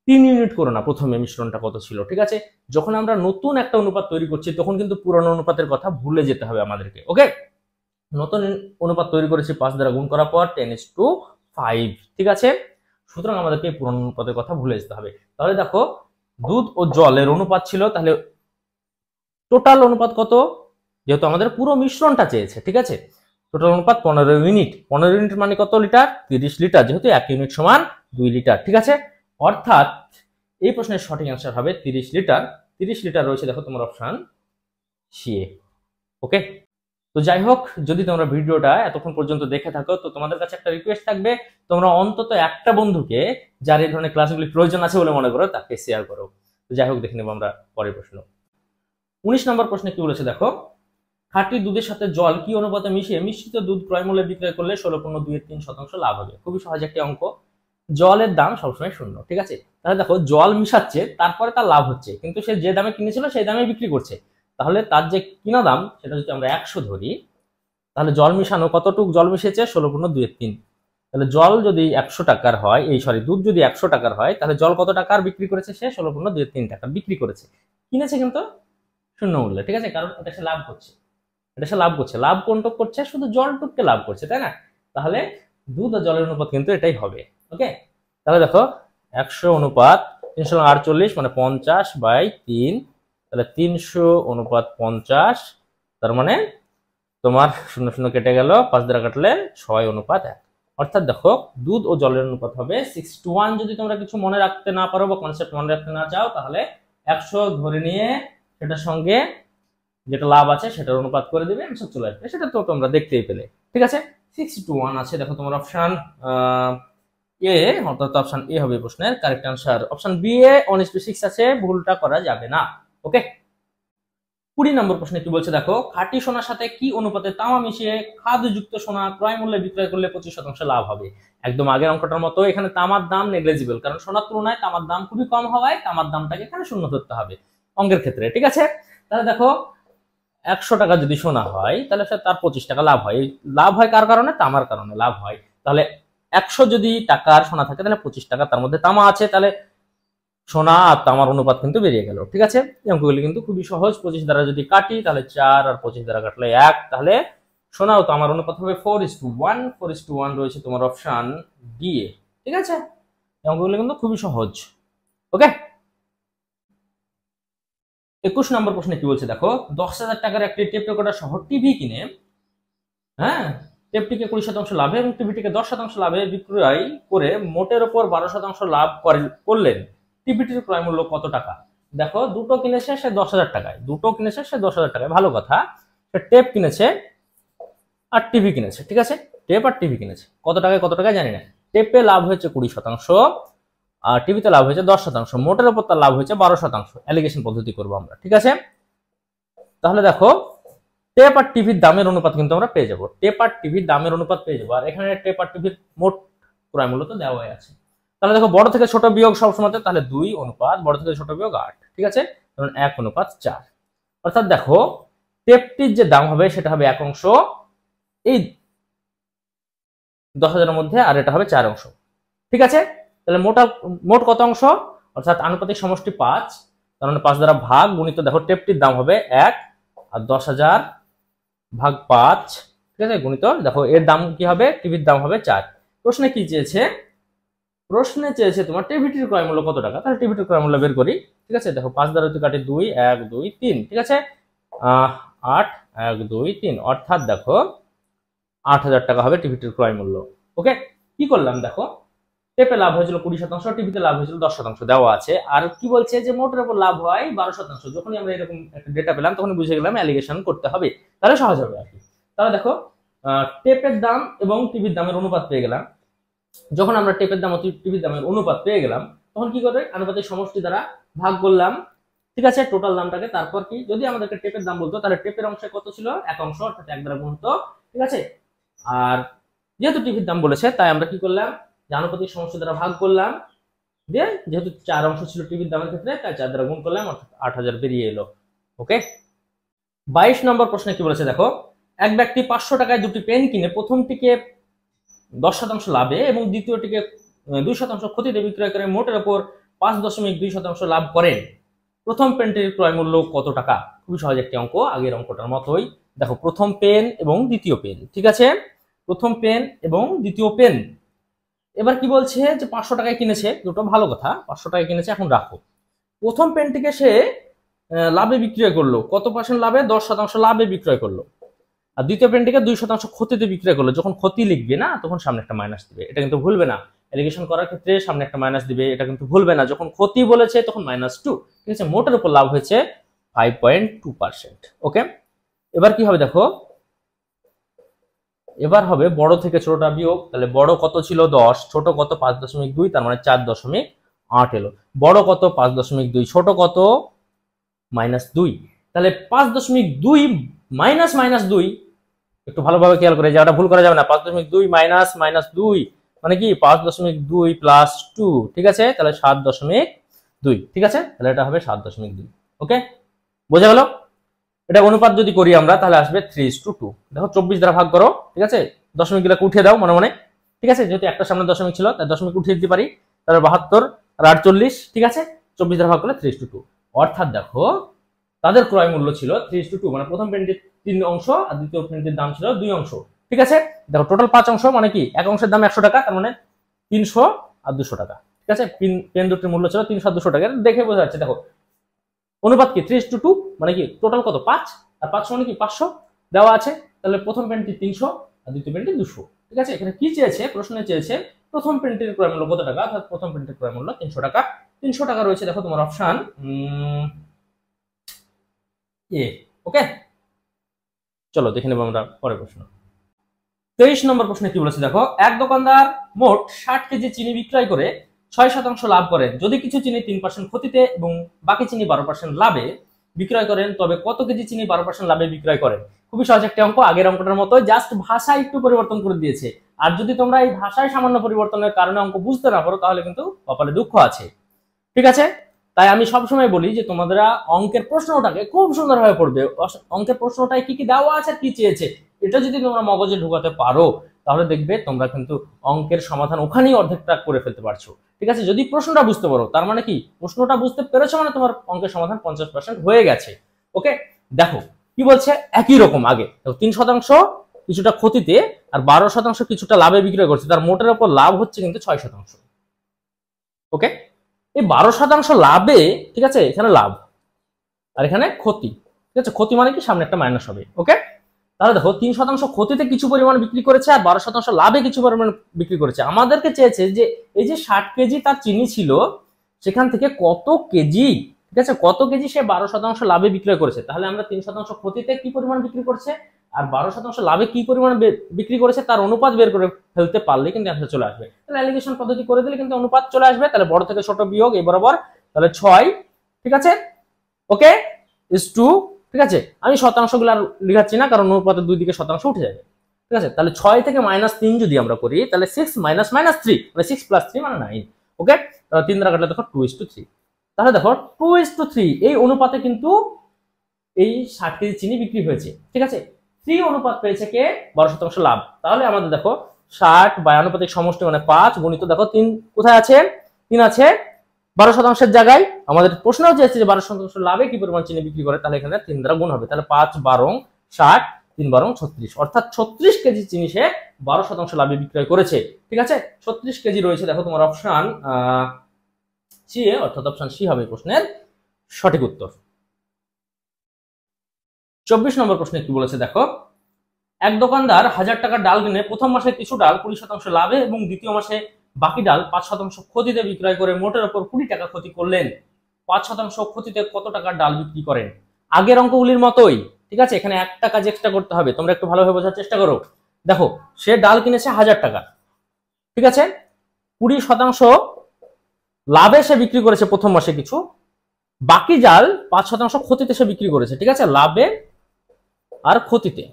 3 ইউনিট করো না, প্রথমে মিশ্রণটা কত ছিল, ঠিক আছে? যখন আমরা নতুন একটা অনুপাত তৈরি করছি তখন কিন্তু পুরনো অনুপাতের কথা ভুলে যেতে হবে আমাদেরকে। ওকে, নতুন অনুপাত তৈরি করেছি 5 দ্বারা গুণ করার পর 10:5, ঠিক আছে, সুতরাং আমাদেরকে পুরনো অনুপাতের কথা ভুলে যেতে হবে। তাহলে দেখো দুধ ও জলের অনুপাত ছিল, তাহলে টোটাল অনুপাত কত, যেহেতু আমাদের পুরো মিশ্রণটা চেয়েছে, ঠিক আছে, টোটাল অনুপাত 15 ইউনিট, 15 ইউনিট মানে কত লিটার, 30 লিটার, যেহেতু 1 ইউনিট সমান 2 লিটার, ঠিক আছে, অর্থাৎ এই প্রশ্নের সঠিক অ্যান্সার হবে 30 লিটার। 30 লিটার রয়েছে দেখো তোমার অপশন সি। ওকে, তো যাই হোক, যদি তোমরা ভিডিওটা এতক্ষণ পর্যন্ত দেখে থাকো তো তোমাদের কাছে একটা রিকোয়েস্ট থাকবে, তোমরা অন্তত একটা বন্ধুকে যার এই ধরনের ক্লাসগুলি প্রয়োজন আছে বলে মনে করো তাকে শেয়ার করো। তো যাই হোক, দেখে নেবো আমরা পরের প্রশ্ন। 19 নম্বর প্রশ্নে কি বলেছে দেখো, খাঁটি দুধের সাথে জল কি অনুপাতে মিশিয়ে মিশ্রিত দুধ ক্রয় মূল্যে বিক্রয় করলে 16.23% লাভ হবে। খুবই সহজ একটি অঙ্ক, জলের দাম সবসময় 0, ঠিক আছে, তাহলে দেখো জল মিশাচ্ছে তারপরে তার লাভ হচ্ছে, কিন্তু সে যে দামে কিনেছিল সেই দামে বিক্রি করছে, তাহলে তার যে কিনা দাম সেটা যদি আমরা 100 ধরি, তাহলে জল মিশানো কতটুকু জল মিশেছে, 16.23। তাহলে জল যদি 100 টাকার হয়, দুধ যদি 100 টাকার হয়, তাহলে জল কত টাকার বিক্রি করেছে, সে 16.23 টাকা বিক্রি করেছে, কিনেছে কিন্তু 0 মূল্যে, ঠিক আছে, কারণ এটা সে লাভ করছে, এটা সে লাভ করছে, লাভ কোনটুক করছে, শুধু জলটুককে লাভ করছে, তাই না? তাহলে দুধ আর জলের অনুপাত কিন্তু এটাই হবে। ওকে, তাহলে দেখো 100:348 মানে 50/3, তাহলে 300:50, তার মানে তোমার 0 0 কেটে গেল, 5 দ্বারা কাটলে 6:1, অর্থাৎ দেখো দুধ ও জলের অনুপাত হবে 6:1। যদি তোমরা কিছু মনে রাখতে না পারো বা কনসেপ্ট মনে রাখতে না চাও, তাহলে 100 ধরে নিয়ে সেটার সঙ্গে যেটা লাভ আছে সেটার অনুপাত করে দিবে, অ্যান্সার চলে আসবে, সেটা তো তোমরা দেখতেই পেলে, ঠিক আছে। 6:1 আছে, দেখো তোমার অপশন এ, অর্থাৎ অপশন এ হবে প্রশ্নের correct answer. Option B A 1:6 আছে, ভুলটা করা যাবে না। ওকে, 20 নম্বর প্রশ্নে কি বলছে দেখো, খাঁটি সোনার সাথে কি অনুপাতে তামা মিশিয়ে খাদযুক্ত সোনা ক্রয় মূল্যে বিক্রয় করলে 25% লাভ হবে। একদম আগের অঙ্কটার মতো, এখানে তামার দাম নেগলিজিবল, কারণ সোনার তুলনায় তামার দাম খুবই কম হওয়ায় তামার দামটাকে এখানে 0 ধরতে হবে অঙ্কের ক্ষেত্রে, ঠিক আছে। তাহলে দেখো 100 টাকা যদি সোনা হয়, তাহলে তার 25 টাকা লাভ হয়। লাভ হয় কার কারণে, তামার কারণে লাভ হয়। তাহলে 100 যদি টাকার সোনা থাকে, তাহলে 25 টাকা তার মধ্যে তামা আছে, তাহলে সোনা আর তামার অনুপাত কিন্তু বেরিয়ে গেল, ঠিক আছে। এই অঙ্কগুলি কিন্তু খুবই সহজ, 25 দ্বারা যদি কাটি তাহলে 4, আর 25 দ্বারা কাটলে 1, তাহলে সোনা ও তামার অনুপাত হবে 4:1। 4:1 রয়েছে তোমার অপশন ডি এ, ঠিক আছে। এই অঙ্কগুলি কিন্তু খুবই সহজ। ওকে, 21 নম্বর প্রশ্নে কি বলছে দেখো, 10,000 টাকার একটি টেপ রেকর্ডার সহ টিভি কিনে, হ্যাঁ, টেপটিকে 20% লাভে এবং টিভিটিকে 10% লাভে বিক্রয় করে মোটের ওপর 12% লাভ করলেন, টিভিটির ক্রয় মূল্য কত টাকা। দেখো দুটো কিনেছে সে 10,000 টাকায়, দুটো কিনেছে সে 10,000 টাকায়, ভালো কথা, সে টেপ কিনেছে আর টিভি কিনেছে, ঠিক আছে, টেপ আর টিভি কিনেছে, কত টাকায় জানি না। টেপে লাভ হয়েছে 20%, আর টিভিতে লাভ হয়েছে 10%, মোটের ওপর তার লাভ হয়েছে 12%, অ্যালিগেশন পদ্ধতি করবো আমরা, ঠিক আছে। তাহলে দেখো টেপ আর টিভির দামের অনুপাত কিন্তু আমরা পেয়ে যাবো, টেপ আর টিভির দামের অনুপাত পেয়ে যাবো, আর এখানে টেপ আর টিভির মোট ক্রয় মূল্য তো দেওয়াই আছে। তাহলে দেখো বড় থেকে ছোট বিয়োগ সবসময়, তাহলে 2 অনুপাত বড় থেকে ছোট বিয়োগ 8, ঠিক আছে, যেমন 1 অনুপাত 4। অর্থাৎ দেখো টেপটির যে দাম হবে সেটা হবে 1 অংশ এই 10,000 এর মধ্যে, আর এটা হবে 4 অংশ, ঠিক আছে। তাহলে মোট কত অংশ, অর্থাৎ আনুপাতিক সমষ্টি 5, তার মানে 5 দ্বারা ভাগ গুণিত, দেখো টেপটির দাম হবে 1 আর 10,000 ভাগ 5, ঠিক আছে, গুণিত দেখো এর দাম কি হবে, টিভির দাম হবে 4। প্রশ্নে কি চেয়েছে, প্রশ্নে চেয়েছে তোমার টিভিটির ক্রয় মূল্য কত টাকা, তাহলে টিভিটির ক্রয় মূল্য বের করি, ঠিক আছে। দেখো 5 দ্বারা যদি কাটি 2, 1 2 3, ঠিক আছে, 8 1 2 3, অর্থাৎ দেখো 8,000 টাকা হবে টিভিটির ক্রয় মূল্য। ওকে, কি করলাম দেখো, টেপে লাভ হয়েছিল 20%, টিভিতে লাভ হয়েছিল 10% দেওয়া আছে, আর কি বলছে যে মোটের উপর লাভ হয় 12%। যখনই আমরা এরকম একটা ডেটা পেলাম তখন বুঝে গেলাম অ্যালিগেশন করতে হবে, তাহলে সহজ হবে আর কি। তাহলে দেখো টেপের দাম এবং টিভির দামের অনুপাত পেয়ে গেলাম। যখন আমরা টেপের দাম ও টিভির দামের অনুপাত পেয়ে গেলাম তখন কি করবে, আনুপাতিক সমষ্টি দ্বারা ভাগ করলাম, ঠিক আছে, টোটাল দামটাকে। তারপর কি, যদি আমাদেরকে টেপের দাম বলতো তাহলে টেপের অংশে কত ছিল, 1 অংশ, অর্থাৎ 1 দ্বারা গুণ হতো, ঠিক আছে। আর যেহেতু টিভির দাম বলেছে তাই আমরা কি করলাম, আনুপাতিক সমষ্টি দ্বারা ভাগ করলাম, দিয়ে যেহেতু 4 অংশ ছিল টিভির দামের ক্ষেত্রে তাই 4 দ্বারা গুণ করলাম, অর্থাৎ 8,000 বেরিয়ে এলো। ওকে, 22 নম্বর প্রশ্নে কি বলেছে দেখো, এক ব্যক্তি 500 টাকায় দুটি পেন কিনে প্রথমটিকে 10% লাভে এবং দ্বিতীয়টিকে 2% ক্ষতিতে বিক্রয় করে মোটের উপর 5.2% লাভ করেন। প্রথম পেনটির ক্রয় মূল্য কত টাকা? খুবই সহজ একটি অঙ্ক, আগের অঙ্কটার মতোই। দেখো প্রথম পেন এবং দ্বিতীয় পেন, ঠিক আছে, প্রথম পেন এবং দ্বিতীয় পেন। এবার কি বলছে যে 500 টাকায় কিনেছে, দুটো ভালো কথা, 500 টাকায় কিনেছে, এখন রাখো। প্রথম পেনটিকে সে লাভে বিক্রয় করলো, কত পার্সেন্ট লাভে, 10% লাভে বিক্রয় করলো। আর দ্বিতীয় পেনটিকে 2% ক্ষতিতে বিক্রয় করলো। যখন ক্ষতি লিখবে না তখন সামনে একটা মাইনাস দিবে, এটা কিন্তু ভুলবে না। এলিগেশন করার ক্ষেত্রে সামনে একটা মাইনাস দিবে, এটা কিন্তু ভুলবে না। যখন ক্ষতি বলেছে তখন -2, ঠিক আছে। মোটের উপর লাভ হয়েছে 5.2%। ওকে, এবার কি হবে দেখো, এবার হবে বড় থেকে ছোটটা বিয়োগ। তাহলে বড় কত ছিল 10, ছোট কত 5.2, তার মানে 4.8 এলো। বড় কত 5.2, ছোট কত -2, তাহলে 5.2 -2, একটু ভালোভাবে খেয়াল করে, জায়গাটা ভুল করা যাবে না। 5.2 -2 মানে কি 5.2 + 2, ঠিক আছে, তাহলে 7.2, ঠিক আছে, তাহলে এটা হবে 7.2। ওকে, বোঝা গেল। এটা অনুপাত যদি করি আমরা তাহলে আসবে 3:2। দেখো 24 দ্বারা ভাগ করো, ঠিক আছে, দশমিক গুলোকে উঠিয়ে দাও মনে মনে, ঠিক আছে, যেহেতু একটা সামনে দশমিক ছিল তাই দশমিক উঠিয়ে দিতে পারি, তাহলে 72 আর 48, ঠিক আছে, 24 দ্বারা ভাগ করলে 3:2। অর্থাৎ দেখো তাদের ক্রয় মূল্য ছিল 3:2, মানে প্রথম পেনটির 3 অংশ আর দ্বিতীয় পেনটির দাম ছিল 2 অংশ, ঠিক আছে। দেখো টোটাল 5 অংশ, মানে কি এক অংশের দাম 100 টাকা, তার মানে 300 আর 200 টাকা, ঠিক আছে। পেন দুটির মূল্য ছিল 300 আর 200 টাকা, দেখে বোঝা যাচ্ছে। দেখো অনুপাত কি 3:2, মানে কি টোটাল কত 5, আর 5 মানে কি 500 দেওয়া আছে, তাহলে প্রথম পেনটি 300 আর দ্বিতীয় পেনটি 200, ঠিক আছে। এখানে কি চেয়েছে, প্রশ্নে চেয়েছে প্রথম পেনটির ক্রয় মূল্য কত টাকা, অর্থাৎ প্রথম পেনটির ক্রয় মূল্য 300 টাকা। 300 টাকা রয়েছে দেখো তোমার অপশন এ। ওকে, চলো দেখে নেব আমরা পরের প্রশ্ন। 23 নম্বর প্রশ্নে কি বলেছে দেখো, এক দোকানদার মোট 60 কেজি চিনি বিক্রয় করে 6% লাভ করেন। যদি কিছু চিনি 3% ক্ষতিতে এবং বাকি চিনি 12% লাভে বিক্রয় করেন, তবে কত কেজি চিনি 12% লাভে বিক্রয় করেন? খুবই সহজ একটা অঙ্ক, আগের অঙ্কটার মতো, জাস্ট ভাষা একটু পরিবর্তন করে দিয়েছে। আর যদি তোমরা এই ভাষায় সামান্য পরিবর্তনের কারণে অঙ্ক বুঝতে না পারো তাহলে কিন্তু কপালে দুঃখ আছে, ঠিক আছে। তাই আমি সবসময় বলি যে তোমাদের অঙ্কের প্রশ্নটাকে খুব সুন্দরভাবে পড়বে, অঙ্কের প্রশ্নটায় কি কি দেওয়া আছে কি চেয়েছে এটা যদি তোমরা মগজে ঢুকাতে পারো তাহলে দেখবে তোমরা কিন্তু অঙ্কের সমাধান ওখানেই অর্ধেকটা করে ফেলতে পারছো, ঠিক আছে। যদি প্রশ্নটা বুঝতে পারো তার মানে কি প্রশ্নটা বুঝতে পেরেছো মানে তোমার অঙ্কের সমাধান 50% হয়ে গেছে। ওকে, দেখো কি বলছে, একই রকম আগে 3% কিছুটা ক্ষতিতে আর 12% কিছুটা লাভে বিক্রয় করছে, তার মোটের উপর লাভ হচ্ছে কিন্তু 6%। ওকে, এই 12% লাভে, ঠিক আছে, এখানে লাভ আর এখানে ক্ষতি, ঠিক আছে। ক্ষতি মানে কি সামনে একটা মাইনাস হবে। ওকে, তাহলে দেখো 3% ক্ষতিতে কিছু পরিমাণ বিক্রি করেছে আর 12% লাভে কিছু পরিমাণ বিক্রি করেছে। আমাদেরকে চেয়েছে যে এই যে 60 কেজি তার চিনি ছিল সেখান থেকে কত কেজি, ঠিক আছে, কত কেজি সে 12% লাভে বিক্রয় করেছে। তাহলে আমরা 3% ক্ষতিতে কি পরিমাণ বিক্রি করছে আর 12% লাভে কি পরিমাণ বিক্রি করেছে তার অনুপাত বের করে ফেলতে পারলে কিন্তু অ্যান্সার চলে আসবে। তাহলে অ্যালিগেশন পদ্ধতি করে দিলে কিন্তু অনুপাত চলে আসবে। তাহলে বড় থেকে ছোট বিয়োগ এই বরাবর, তাহলে 6, ঠিক আছে, ওকে, is 2, ঠিক আছে। আমি শতাংশগুলো আর লিখাচ্ছি না কারণ অনুপাতের দুই দিকে শতাংশ উঠে যাবে, ঠিক আছে। তাহলে 6 থেকে -3 যদি আমরা করি তাহলে 6 - -3 মানে 6 + 3 মানে 9, ওকে, 3 দ্বারা কাটলে দেখো 2:3। তাহলে দেখো 2:3 এই অনুপাতে কিন্তু এই 60 কেজি চিনি বিক্রি হয়েছে, ঠিক আছে। 3 অনুপাত পেয়েছে কে? 12% লাভ। তাহলে আমাদের দেখো 60 বাই আনুপাতিক সমষ্টি মানে 5 গুণিত দেখো 3 কোথায় আছে? 3 আছে 12%-এর জায়গায়। আমাদের প্রশ্নও চেয়েছে যে 12% লাভে কি পরিমাণ চিনি বিক্রি করে, তাহলে এখানে 3 দ্বারা গুণ হবে। তাহলে 5 12 60, 3 12 36, অর্থাৎ 36 কেজি চিনি সে 12% লাভে বিক্রয় করেছে, ঠিক আছে। 36 কেজি রয়েছে দেখো তোমার অপশন সি এ, অর্থাৎ অপশন সি হবে প্রশ্নের সঠিক উত্তর। 24 নম্বর প্রশ্নে কি বলেছে দেখো, এক দোকানদার 1000 টাকার ডাল কিনে প্রথম মাসে কিছু ডাল 20% লাভে এবং দ্বিতীয় মাসে বাকি ডাল 5% ক্ষতিতে বিক্রয় করে মোটের উপর 20 টাকা ক্ষতি করলেন। 5% ক্ষতিতে কত টাকার ডাল বিক্রি করেন? আগের অঙ্কগুলির মতোই, ঠিক আছে। এখানে 1 টাকা এক্সট্রা করতে হবে, তোমরা একটু ভালোভাবে বোঝার চেষ্টা করো। দেখো সে ডাল কিনেছে 1000 টাকা, ঠিক আছে। 20% লাভে সে বিক্রি করেছে প্রথম মাসে কিছু, বাকি ডাল 5% ক্ষতিতে সে বিক্রি করেছে, ঠিক আছে। লাভে আর ক্ষতিতে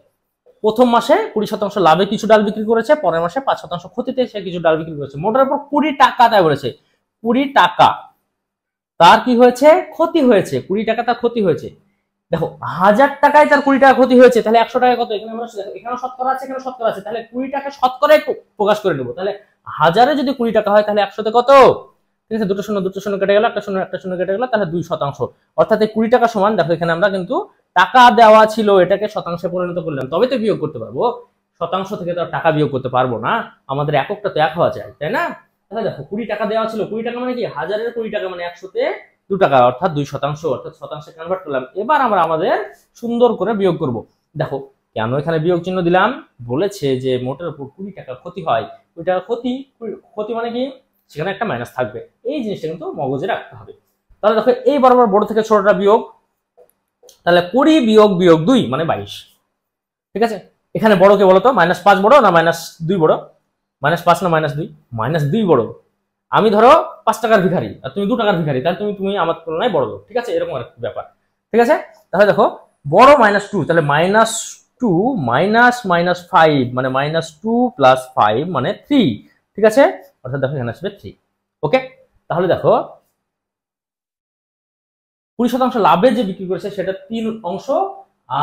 প্রথম মাসে 20% লাভে কিছু ডাল বিক্রি করেছে, পরের মাসে 5% ক্ষতিতে সে কিছু ডাল বিক্রি করেছে। মোটের উপর 20 টাকা তাই বলেছে। 20 টাকা তার কি হয়েছে? ক্ষতি হয়েছে। 20 টাকা তার ক্ষতি হয়েছে। দেখো 1000 টাকায় তার 20 টাকা ক্ষতি হয়েছে, তাহলে 100 টাকা কত? এখানে আমরা এখানে শতকরা আছে, এখানে শতকরা আছে, তাহলে 20 টাকা শতকরায় প্রকাশ করে নেব। তাহলে 1000-এ যদি 20 টাকা হয় তাহলে 100-তে কত? ঠিক আছে, দুটো শূন্য কেটে গেল, একটা শূন্য কেটে গেল, তাহলে 2%। অর্থাৎ এই 20 টাকা সমান, দেখো এখানে আমরা কিন্তু টাকা দেওয়া ছিল, এটাকে শতাংশে পরিণত করলাম, তবে তো বিয়োগ করতে পারবো। শতাংশ থেকে তো টাকা বিয়োগ করতে পারবো না, আমাদের এককটা তো 1 হওয়া চাই, তাই না? তাহলে দেখো 20 টাকা দেওয়া ছিল, 20 টাকা মানে কি? 1000-এর 20 টাকা মানে 100-তে 2 টাকা, অর্থাৎ 2%, অর্থাৎ শতাংশে কনভার্ট করলাম। এবার আমরা আমাদের সুন্দর করে বিয়োগ করব। দেখো কেন এখানে বিয়োগ চিহ্ন দিলাম? বলেছে যে মোটের উপর 20 টাকা ক্ষতি হয়, 20 টাকা ক্ষতি মানে কি? সেখানে একটা মাইনাস থাকবে, এই জিনিসটা কিন্তু মগজে রাখতে হবে। তাহলে দেখো এই বরাবর বড় থেকে ছোটটা বিয়োগ, তাহলে 20 বিয়োগ 2 মানে 22, ঠিক আছে। এখানে বড় কে বলতো? -5 বড় না -2 বড়? -5 না -2? -2 বড়। আমি ধরো 5 টাকার ভিখারি আর তুমি 2 টাকার ভিখারি, তাহলে তুমি আমার তুলনায় বড় লোক, ঠিক আছে, এরকম একটা ব্যাপার, ঠিক আছে। তাহলে দেখো বড় -2, তাহলে -2 -5 মানে -2 + 5 মানে 3, ঠিক আছে। অর্থাৎ দেখো এখানে আসবে 3, ওকে। তাহলে দেখো 20% লাভে যে বিক্রি করেছে সেটা 3 অংশ,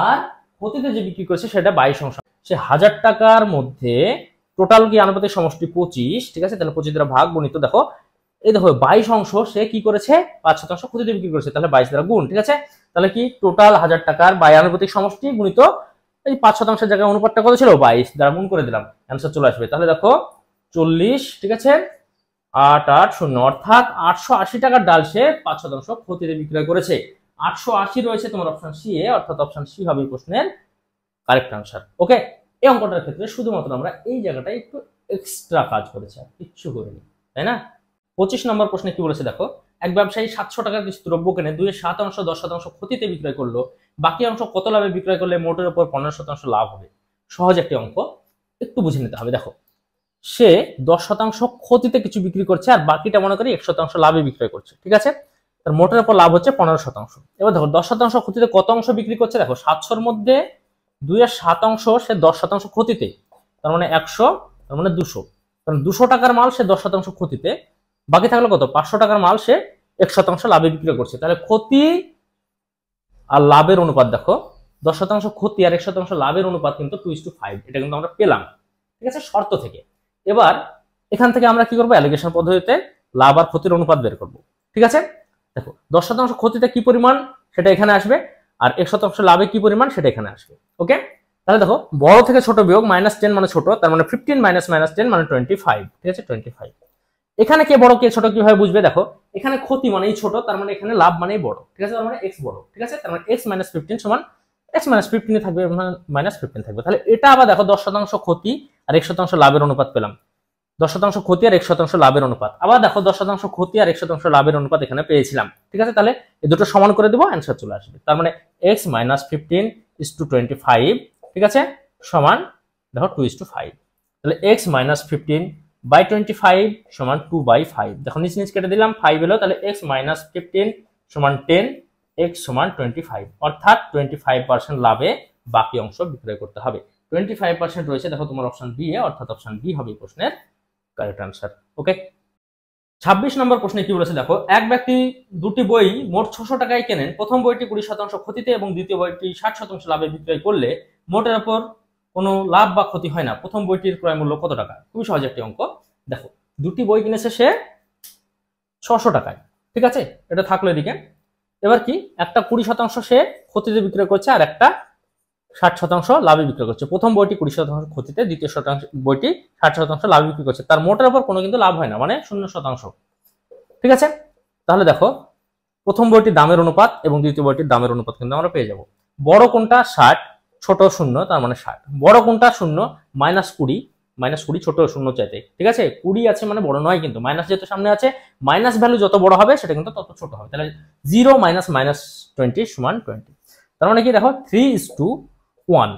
আর ক্ষতিতে যে বিক্রি করেছে সেটা 22 অংশ। সে 1000 টাকার মধ্যে টোটাল কি আনুপাতিক সমষ্টি 25, ঠিক আছে। তাহলে 25 দ্বারা ভাগ গুণিত, দেখো এই দেখো 22 অংশ সে কি করেছে? 5% ক্ষতিতে বিক্রি করেছে, তাহলে 22 দ্বারা গুণ, ঠিক আছে। তাহলে কি টোটাল 1000 টাকার বাই আনুপাতিক সমষ্টি গুণিত এই 5%-এর জায়গায় অনুপাতটা কত ছিল? 22 দ্বারা গুণ করে দিলাম, অ্যান্সার চলে আসবে। তাহলে দেখো 40, ঠিক আছে, 880, অর্থাৎ 880 টাকার ডাল সে 5% ক্ষতিতে বিক্রয় করেছে। 880 রয়েছে তোমার অপশন সি এ, অর্থাৎ অপশন সি হবে প্রশ্নের কারেক্ট আনসার, ওকে। এই অঙ্কটার ক্ষেত্রে শুধুমাত্র আমরা এই জায়গাটায় একটু এক্সট্রা কাজ করেছি, আর কিচ্ছু করিনি, তাই না? 25 নম্বর প্রশ্নে কি বলেছে দেখো, এক ব্যবসায়ী 700 টাকার কিছু দ্রব্য কিনে 2/7 10% ক্ষতিতে বিক্রয় করলো, বাকি অংশ কত লাভে বিক্রয় করলে মোটের উপর 15% লাভ হবে? সহজ একটি অঙ্ক, একটু বুঝে নিতে হবে। দেখো সে 10% ক্ষতিতে কিছু বিক্রি করছে, আর বাকিটা মনে করি 1% লাভে বিক্রয় করছে, ঠিক আছে। তার মোটের উপর লাভ হচ্ছে 15%। এবার দেখো 10% ক্ষতিতে কত অংশ বিক্রি করছে? দেখো 700-র মধ্যে 2/7 অংশ সে 10% ক্ষতিতে, তার মানে 100, তার মানে 200, কারণ 200 টাকার মাল সে 10% ক্ষতিতে, বাকি থাকলো কত? 500 টাকার মাল সে 1% লাভে বিক্রি করছে। তাহলে ক্ষতি আর লাভের অনুপাত দেখো, 10% ক্ষতি আর 1% লাভের অনুপাত কিন্তু 2:5, এটা কিন্তু আমরা পেলাম, ঠিক আছে, শর্ত থেকে। এবার এখান থেকে আমরা কি করবো? অ্যালিগেশন পদ্ধতিতে লাভ আর ক্ষতির অনুপাত বের করব, ঠিক আছে। দেখো 10% ক্ষতিতে কি পরিমাণ সেটা এখানে আসবে, আর 1% লাভে কি পরিমাণ সেটা এখানে আসবে, ওকে। তাহলে দেখো বড় থেকে ছোট বিয়োগ, -10 মানে ছোট, তার মানে 15 - -10 মানে 25, ঠিক আছে, 25। এখানে কে বড় কে ছোট কিভাবে বুঝবে? দেখো এখানে ক্ষতি মানেই ছোট, তার মানে এখানে লাভ মানেই বড়, ঠিক আছে, তার মানে x বড়, ঠিক আছে। তার মানে x - 15 সমান x - 15 থাকবে, -15 থাকবে। তাহলে এটা আবার দেখো 10% ক্ষতি আর 1% লাভের অনুপাত পেলাম, 10% ক্ষতি আর 1% লাভের অনুপাত। আবার দেখো 10% ক্ষতি আর 1% লাভের অনুপাত এখানে পেয়েছিলাম, ঠিক আছে। তাহলে এই দুটো সমান করে দেবো, অ্যান্সার চলে আসবে। তার মানে x - 15 = 25, ঠিক আছে, সমান দেখো 2:5। তাহলে x - 15/25 সমান 2/5। দেখো নিচ নিচ কেটে দিলাম, 5 এলো, তাহলে x - 15 সমান 10, x সমান 25, অর্থাৎ 25% লাভে বাকি অংশ বিক্রয় করতে হবে। 25% রয়েছে দেখো তোমার অপশন বি এ, অর্থাৎ অপশন বি হবে প্রশ্নের কারেক্ট আনসার, ওকে। 26 নম্বর প্রশ্নে কি বলেছে দেখো, এক ব্যক্তি দুটি বই মোট 600 টাকায় কেনেন, প্রথম বইটি 20% ক্ষতিতে এবং দ্বিতীয় বইটি 60% লাভে বিক্রয় করলে মোটের উপর কোনো লাভ বা ক্ষতি হয় না, প্রথম বইটির ক্রয় মূল্য কত টাকা? খুবই সহজ একটি অঙ্ক। দেখো দুটি বই কিনেছে সে 600 টাকায়, ঠিক আছে, এটা থাকলো এদিকে। এবার কি, একটা 20% সে ক্ষতিতে বিক্রয় করছে আর একটা 60% লাভে বিক্রয় করছে। প্রথম বইটি 20% ক্ষতিতে, দ্বিতীয় বইটি 60% লাভে বিক্রি করছে, তার মোটের উপর কোনো কিন্তু লাভ হয় না, মানে 0%। ঠিক আছে, তাহলে দেখো প্রথম বইটির দামের অনুপাত এবং দ্বিতীয় বইটির দামের অনুপাত কিন্তু আমরা পেয়ে যাব। বড় কোনটা 60, ছোট 0, তার মানে 60। বড় কোনটা 0, -20 ছোট 0 চাইতে, ঠিক আছে, 20 আছে মানে বড় নয়, কিন্তু মাইনাস যেহেতু সামনে আছে, মাইনাস ভ্যালু যত বড় হবে সেটা কিন্তু তত ছোট হবে। তাহলে 0 - -20 = 20। তার মানে কি দেখো 3:1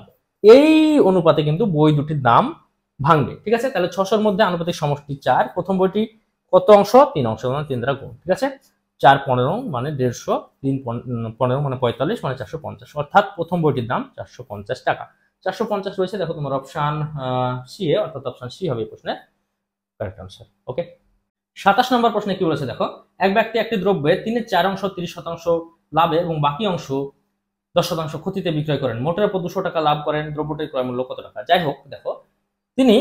এই অনুপাতে কিন্তু বই দুটির দাম ভাঙবে। ঠিক আছে, তাহলে 600-র মধ্যে আনুপাতিক সমষ্টি 4, প্রথম বইটি কত অংশ? 3 অংশ, মানে 3 দ্বারা গুণ। ঠিক আছে, 4 15 মানে 150, 3 15 মানে 45 মানে 450, অর্থাৎ প্রথম বইটির দাম 450 টাকা। 450 রয়েছে দেখো তোমার অপশন সি এ, অর্থাৎ অপশন সি হবে এই প্রশ্নের কারেক্ট আনসার। ওকে, 27 নম্বর প্রশ্নে কি বলেছে দেখো, এক ব্যক্তি একটি দ্রব্যের 3/4 অংশ 30% লাভে এবং বাকি অংশ 10% ক্ষতিতে বিক্রয় করেন, মোটের উপর 200 টাকা লাভ করেন, দ্রব্যটির ক্রয় মূল্য কত টাকা? যাই হোক, দেখো তিনি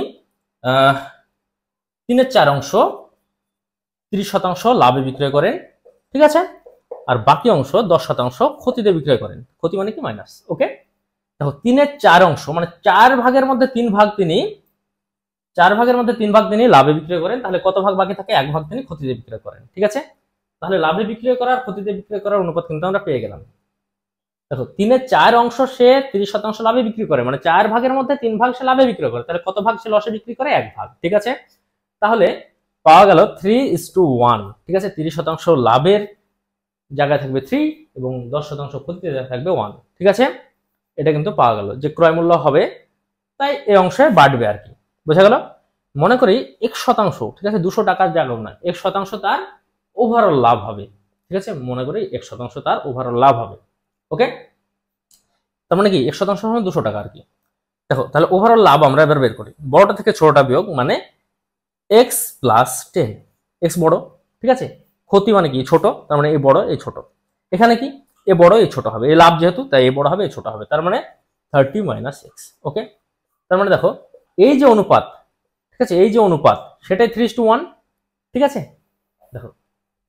3/4 অংশ 30% লাভে বিক্রয় করেন, ঠিক আছে, আর বাকি অংশ 10% ক্ষতিতে বিক্রয় করেন। ক্ষতি মানে কি? মাইনাস। ওকে, দেখো 3/4 অংশ মানে 4 ভাগের মধ্যে 3 ভাগ তিনি 4 ভাগের মধ্যে 3 ভাগ তিনি লাভে বিক্রয় করেন, তাহলে কত ভাগ বাকি থাকে? 1 ভাগ তিনি ক্ষতিতে বিক্রয় করেন। ঠিক আছে, তাহলে লাভে বিক্রয় করার ক্ষতিতে বিক্রয় করার অনুপাত কিন্তু আমরা পেয়ে গেলাম। দেখো 3/4 অংশ সে 30% লাভে বিক্রি করে, মানে 4 ভাগের মধ্যে 3 ভাগ সে লাভে বিক্রি করে, তাহলে কত ভাগ সে লসে বিক্রি করে? 1 ভাগ। ঠিক আছে, তাহলে পাওয়া গেল 3:1। ঠিক আছে, 30% লাভের জায়গায় থাকবে 3 এবং 10% ক্ষতিতে থাকবে 1। ঠিক আছে, এটা কিন্তু পাওয়া গেল যে ক্রয় মূল্য হবে, তাই এই অংশে বাড়বে আর কি। বোঝা গেল? মনে করি 1%, ঠিক আছে, 200 টাকার জায়গা না, 1% তার ওভারঅল লাভ হবে। ঠিক আছে, মনে করি 1% তার ওভারঅল লাভ হবে। ওকে, তার মানে কি 1% মানে 200 টাকা আর কি। দেখো তাহলে ওভারঅল লাভ আমরা এবার বের করি, বড়টা থেকে ছোটটা বিয়োগ, মানে x + 10। x বড়, ঠিক আছে, ক্ষতি মানে কি? ছোট, তার মানে এই বড় এই ছোট। এখানে কি এ বড় এই ছোট হবে, এই লাভ যেহেতু তাই এ বড় হবে এই ছোট হবে, তার মানে 30 - x। ওকে, তার মানে দেখো এই যে অনুপাত, ঠিক আছে, এই যে অনুপাত সেটাই 3:1। ঠিক আছে, দেখো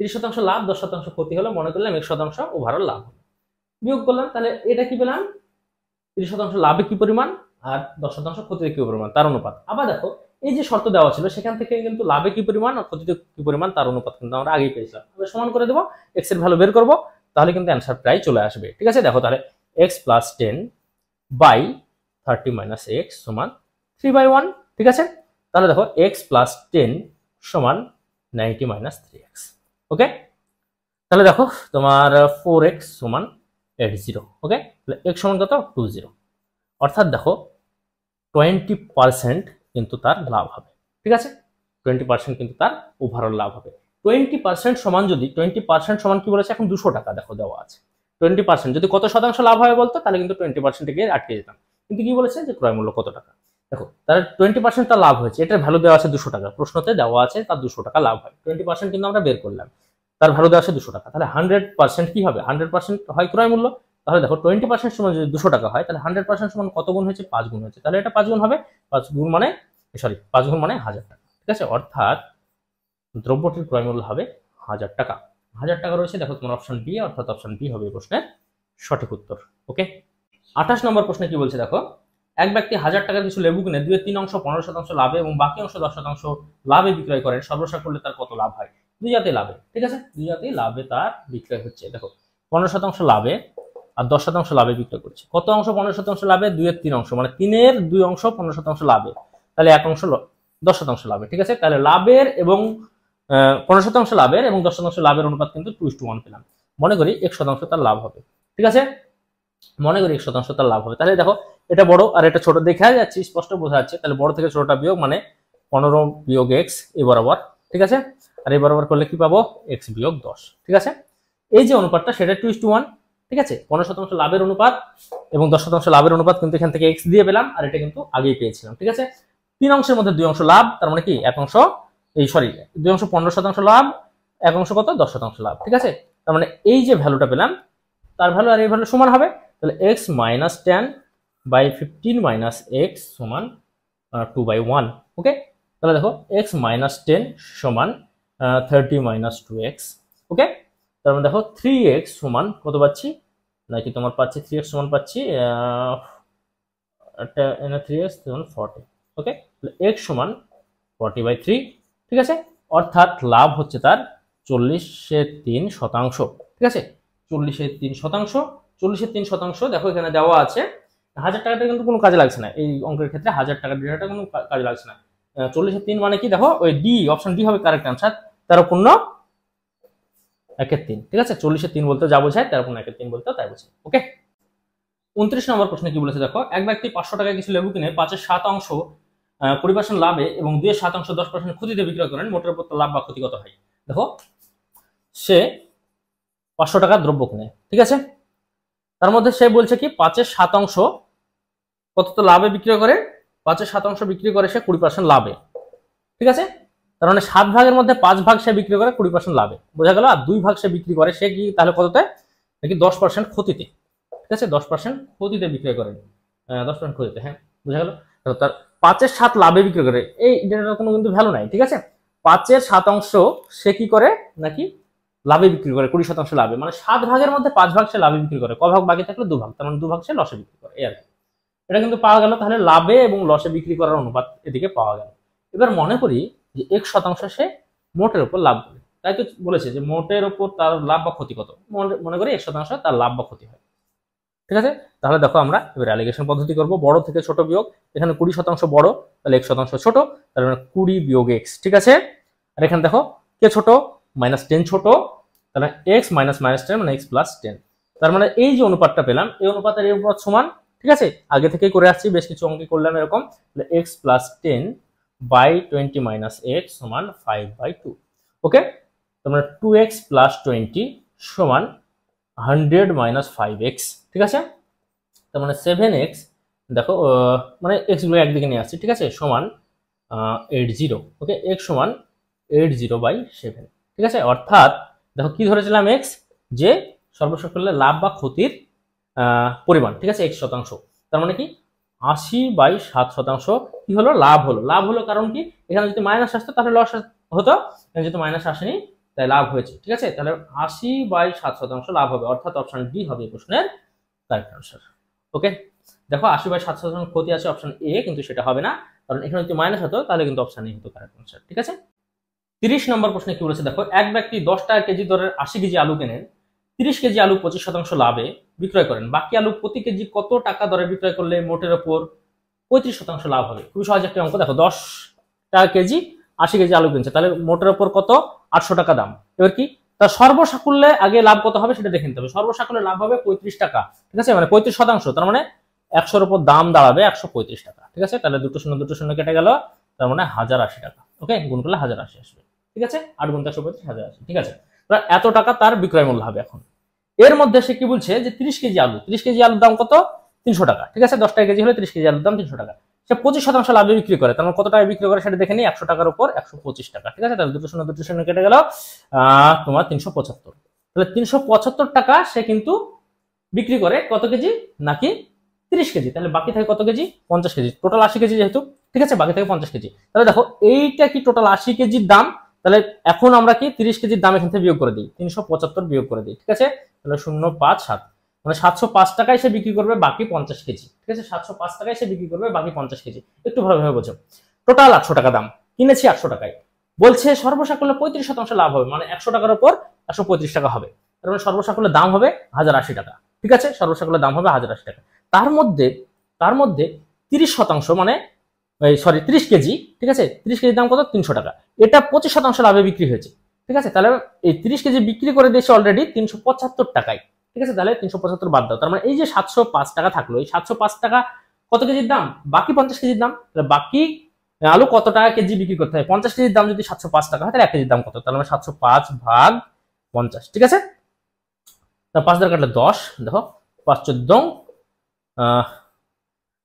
30% লাভ 10% ক্ষতি হলো, মনে করলাম 1% ওভারঅল লাভ হলো, বিয়োগ করলাম, তাহলে এটা কি পেলাম? 30% লাভে কি পরিমাণ আর 10% ক্ষতিতে কি পরিমাণ তার অনুপাত। আবার দেখো এই যে শর্ত দেওয়া ছিল সেখান থেকে কিন্তু লাভে কি পরিমাণ আর ক্ষতিতে কি পরিমাণ তার অনুপাত কিন্তু আমরা আগেই পেয়েছিলাম। আমরা সমান করে দেবো, x এর ভ্যালু বের করব, তাহলে কিন্তু অ্যান্সার প্রায় চলে আসবে। ঠিক আছে, দেখো তাহলে x + 10 / 30 - x = 3/1। ঠিক আছে, তাহলে দেখো x + 10 = 90 - 3x। ওকে, তাহলে দেখো তোমার 4x = 80। ওকে, তাহলে x সমান কত? 20। অর্থাৎ দেখো 20% কিন্তু তার লাভ হবে। ঠিক আছে, 20% কিন্তু তার ওভারঅল লাভ হবে। 20% সমান, যদি 20% সমান কি বলেছে এখন? 200 টাকা দেখো দেওয়া আছে। 20% যদি কত শতাংশ লাভ হবে বলতো, তাহলে কিন্তু 20% গিয়ে আটকে যেতাম, কিন্তু কি বলেছে যে ক্রয় মূল্য কত টাকা। দেখো তার 20% তার লাভ হয়েছে, এটার ভ্যালু দেওয়া আছে 200 টাকা, প্রশ্নতে দেওয়া আছে তার 200 টাকা লাভ হয়। 20% কিন্তু আমরা বের করলাম, তার ভ্যালু দেওয়া আছে 200 টাকা, তাহলে 100% কি হবে? 100% হয় ক্রয় মূল্য। তাহলে দেখো 20% সমান যদি 200 টাকা হয়, তাহলে 100% সমান কত গুণ হয়েছে? 5 গুণ হয়েছে, তাহলে এটা 5 গুণ হবে। 5 গুণ মানে 1000 টাকা। ঠিক আছে, অর্থাৎ দ্রব্যটির ক্রয় মূল্য হবে 1000 টাকা। 1000 টাকা রয়েছে, দেখো তোমার অপশন বি, অর্থাৎ অপশন বি হবে প্রশ্নের সঠিক উত্তর। ওকে, 28 নম্বর প্রশ্নে কি বলছে দেখো, এক ব্যক্তি 1000 টাকার কিছু লেবু কিনে 2/3 অংশ 15% লাভে এবং বাকি অংশ 10% লাভে বিক্রয় করেন, সর্বশেষ করলে তার কত লাভ হয়? দুই জাতেই লাভে। ঠিক আছে, দুই জাতেই লাভে তার বিক্রয় হচ্ছে। দেখো 15% লাভে আর 10% লাভে বিক্রয় করছে। কত অংশ 15% লাভে? 2/3 অংশ, মানে 3-এর 2 অংশ 15% লাভে, তাহলে 1 অংশ 10% লাভে। ঠিক আছে, তাহলে লাভের এবং 15% লাভের এবং 10% লাভের অনুপাত কিন্তু 2:1 পেলাম। মনে করি 1% তার লাভ হবে। ঠিক আছে, মনে করি 1% তার লাভ হবে, তাহলে দেখো এটা বড় আর এটা ছোট দেখা যাচ্ছে, স্পষ্ট বোঝা যাচ্ছে, তাহলে বড় থেকে ছোটটা বিয়োগ, মানে 15 - x এই বরাবর। ঠিক আছে, আর এই বরাবর করলে কি পাবো? x - 10। ঠিক আছে, এই যে অনুপাতটা সেটা 2:1। ঠিক আছে, 15% লাভের অনুপাত এবং 10% লাভের অনুপাত কিন্তু এখান থেকে x দিয়ে পেলাম, আর এটা কিন্তু আগেই পেয়েছিলাম। ঠিক আছে, 3 অংশের মধ্যে 2 অংশ লাভ, তার মানে কি 1 অংশ এই সরি 2 অংশ 15% লাভ, 1 অংশ কত 10% লাভ, ঠিক আছে। তার মানে এই যে ভ্যালুটা পেলাম তার ভ্যালু আর এই ভ্যালু সমান হবে, তাহলে x minus 10 by 15 minus x সমান 2/1। ওকে, তাহলে দেখো x মাইনাস 10 সমান 30 মাইনাস 2x। ওকে, তার মানে দেখো 3x সমান কত পাচ্ছি, নাকি তোমার পাচ্ছি 3x সমান পাচ্ছি 3x সমান 40। ওকে, তাহলে x সমান 40/3, ঠিক আছে। অর্থাৎ লাভ হচ্ছে তার 40/3%, ঠিক আছে। 40/3%, 40/3%। দেখো এখানে দেওয়া আছে 1000 টাকাটা কিন্তু কোনো কাজে লাগছে না, এই অঙ্কের ক্ষেত্রে 1000 টাকার ডেটাটা কোনো কাজে লাগছে না। 40/3 মানে কি, দেখো ওই ডি, অপশন ডি হবে কারেক্ট আনসার, 13.1/3, ঠিক আছে। 40/3 বলতে যা বোঝায় 13.1/3 বলতে তাই বোঝায়। ওকে, 29 নম্বর প্রশ্নে কি বলেছে দেখো, এক ব্যক্তি 500 টাকায় কিছু লেবু কিনে 5/7 20% লাভে এবং 2/7 10% ক্ষতিতে বিক্রয় করেন, মোটের উপর লাভ বা ক্ষতি কত হয়। দেখো সে 500 টাকার দ্রব্য কিনে, ঠিক আছে। তার মধ্যে সে বলছে কি 5/7 কত তো লাভে বিক্রয় করে, 5/7 বিক্রি করে সে 20% লাভে, ঠিক আছে। তার মানে 7 ভাগের মধ্যে 5 ভাগ সে বিক্রি করে 20% লাভে, বোঝা গেল। আর 2 ভাগ সে বিক্রি করে সে কি তাহলে কততে, নাকি 10% ক্ষতিতে, ঠিক আছে। 10% ক্ষতিতে বিক্রয় করে, 10% ক্ষতিতে, হ্যাঁ বোঝা গেল। তার 5/7 লাভে বিক্রি করে, এই ডেটাটার কোনো কিন্তু ভ্যালু নাই, ঠিক আছে। 5/7 সে কি করে, নাকি লাভে বিক্রি করে 20% লাভে, মানে 7 ভাগের মধ্যে 5 ভাগ সে লাভে বিক্রি করে, ক ভাগ বাকি থাকলে 2 ভাগ, তার মানে 2 ভাগ সে লসে বিক্রি করে, এই আর কি। এটা কিন্তু পাওয়া গেল, তাহলে লাভে এবং লসে বিক্রি করার অনুপাত এদিকে পাওয়া গেল। এবার মনে করি যে 1% সে মোটের উপর লাভ করে, তাই তো বলেছে যে মোটের উপর তার লাভ বা ক্ষতি কত, মনে করি 1% তার লাভ বা ক্ষতি হয়, ঠিক আছে। তাহলে দেখো আমরা এবার অ্যালিগেশন পদ্ধতি করব, বড় থেকে ছোট বিয়োগ। এখানে 20% বড়, তাহলে 1% ছোট, তাহলে 20 বিয়োগ x, ঠিক আছে। আর এখানে দেখো কে ছোট, -10 ছোট, তাহলে x মাইনাস -10 মানে x প্লাস 10। তার মানে এই যে অনুপাতটা পেলাম, এই অনুপাতের এই অনুপাত সমান, ঠিক আছে। আগে থেকেই করে আসছি, বেশ কিছু অঙ্কে করলাম এরকম, তাহলে x plus 10 by 20 minus x সমান 5/2। ওকে, তার মানে 2x প্লাস 20 সমান 100 মাইনাস 5x, ঠিক আছে। তার মানে 7x, দেখো মানে x গুলো একদিকে নিয়ে আসছি, ঠিক আছে, সমান 80। ওকে, x সমান 80/7, ঠিক আছে। অর্থাৎ দেখো কি ধরেছিলাম x, যে সর্বশেষে লাভ বা ক্ষতির পরিমাণ, ঠিক আছে, x%। তার মানে কি 80/7% কি হলো, লাভ হলো। লাভ হলো কারণ কি, এখানে যদি মাইনাস আসতো তাহলে লস হতো, এখানে যেহেতু মাইনাস আসেনি তাই লাভ হয়েছে, ঠিক আছে। তাহলে 80/7% লাভ হবে, অর্থাৎ অপশন ডি হবে প্রশ্নের কারেক্ট আনসার। ওকে, দেখো 80/7% ক্ষতি আছে অপশন এ, কিন্তু সেটা হবে না, কারণ এখানে যদি মাইনাস হতো তাহলে কিন্তু অপশন এ হতো কারেক্ট আনসার, ঠিক আছে। 30 নম্বর প্রশ্নে কি বলেছে দেখো, এক ব্যক্তি 10 টাকা কেজি দরের 80 কেজি আলু কেনেন, 30 কেজি আলু 25% লাভে বিক্রয় করেন, বাকি আলু প্রতি কেজি কত টাকা দরে বিক্রয় করলে মোটের উপর 35% লাভ হবে। খুবই সহজ একটা অঙ্ক, দেখো 10 টাকা কেজি 80 কেজি আলু কিনছে, তাহলে মোটের উপর কত, 800 টাকা দাম। এবার কি তার সর্বসাকুল্যে আগে লাভ কত হবে সেটা দেখে নিতে হবে। সর্বসাকুল্যে লাভ হবে 35 টাকা, ঠিক আছে, মানে 35%, তার মানে 100-র উপর দাম দাঁড়াবে 135 টাকা, ঠিক আছে। তাহলে দুটো শূন্য কেটে গেল, তার মানে 1080 টাকা। ওকে, গুণ করলে 1080 আসবে, ঠিক আছে। 8 × 135 1080, ঠিক আছে। এত টাকা তার বিক্রয় মূল্য হবে। এখন এর মধ্যে সে কি বলছে যে 30 কেজি আলু, 30 কেজি আলুর দাম কত, 300 টাকা, ঠিক আছে। 10 টাকা কেজি হলে 30 কেজি আলুর দাম 300 টাকা, সে 25% লাভে বিক্রি করে, তার মানে কত টাকা বিক্রি করে সেটা দেখে নিই। 100 টাকার উপর 125 টাকা, ঠিক আছে। তাহলে দুটো শূন্য কেটে গেল, তোমার 375। তাহলে 375 টাকা সে কিন্তু বিক্রি করে কত কেজি, নাকি 30 কেজি। তাহলে বাকি থাকে কত কেজি, 50 কেজি। টোটাল 80 কেজি যেহেতু, ঠিক আছে, বাকি থাকে 50 কেজি। তাহলে দেখো এইটা কি টোটাল 80 কেজির দাম, তাহলে এখন আমরা কি 30 কেজির দাম এখান থেকে বিয়োগ করে দিই, 375 বিয়োগ করে দিই, ঠিক আছে। তাহলে 057, মানে 705 টাকায় সে বিক্রি করবে বাকি 50 কেজি, ঠিক আছে। 705 টাকায় সে বিক্রি করবে বাকি 50 কেজি। একটু ভালোভাবে বোঝো, টোটাল 800 টাকা দাম, কিনেছি 800 টাকায়, বলছে সর্বসাকুল্যে 35% লাভ হবে, মানে 100 টাকার উপর 135 টাকা হবে, তার মানে সর্বসাকুল্যে দাম হবে 1080 টাকা, ঠিক আছে। সর্বসাকুল্যে দাম হবে 1080 টাকা। তার মধ্যে 30%, মানে সরি 30 কেজি, ঠিক আছে, 30 কেজির দাম কত, 300 টাকা, এটা 25% লাভে বিক্রি হয়েছে, ঠিক আছে। তাহলে এই 30 কেজি বিক্রি করে দিয়েছে অলরেডি 375 টাকায়, ঠিক আছে। তাহলে 375 বাদ দাও, তার মানে এই যে 705 টাকা থাকলো, এই 705 টাকা কত কেজির দাম, বাকি 50 কেজির দাম। তাহলে বাকি আলু কত টাকা কেজি বিক্রি করতে হয়, 50 কেজির দাম যদি 705 টাকা হয় তাহলে 1 কেজির দাম কত, তাহলে 705 ভাগ 50, ঠিক আছে। 5 দ্বারা কাটলে 10, দেখো 5 × 14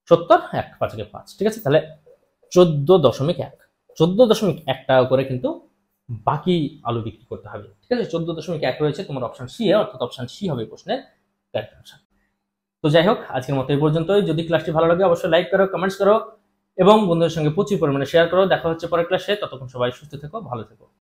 70, 1 5 × 5, ঠিক আছে। তাহলে 14.1, 14.1 টাকা করে কিন্তু বাকি আলু বিক্রি করতে হবে। ঠিক আছে, 14.1 রয়েছে তোমার অপশন সি এ, অর্থাৎ অপশন সি হবে প্রশ্নের কারেক্ট আনসার। তো যাই হোক, আজকের মতো এই পর্যন্তই। যদি ক্লাসটি ভালো লাগে অবশ্যই লাইক করো, কমেন্টস করো এবং বন্ধুদের সঙ্গে প্রচুর পরিমাণে শেয়ার করো। দেখা হচ্ছে পরের ক্লাসে, ততক্ষণ সবাই সুস্থ থেকো, ভালো থেকো।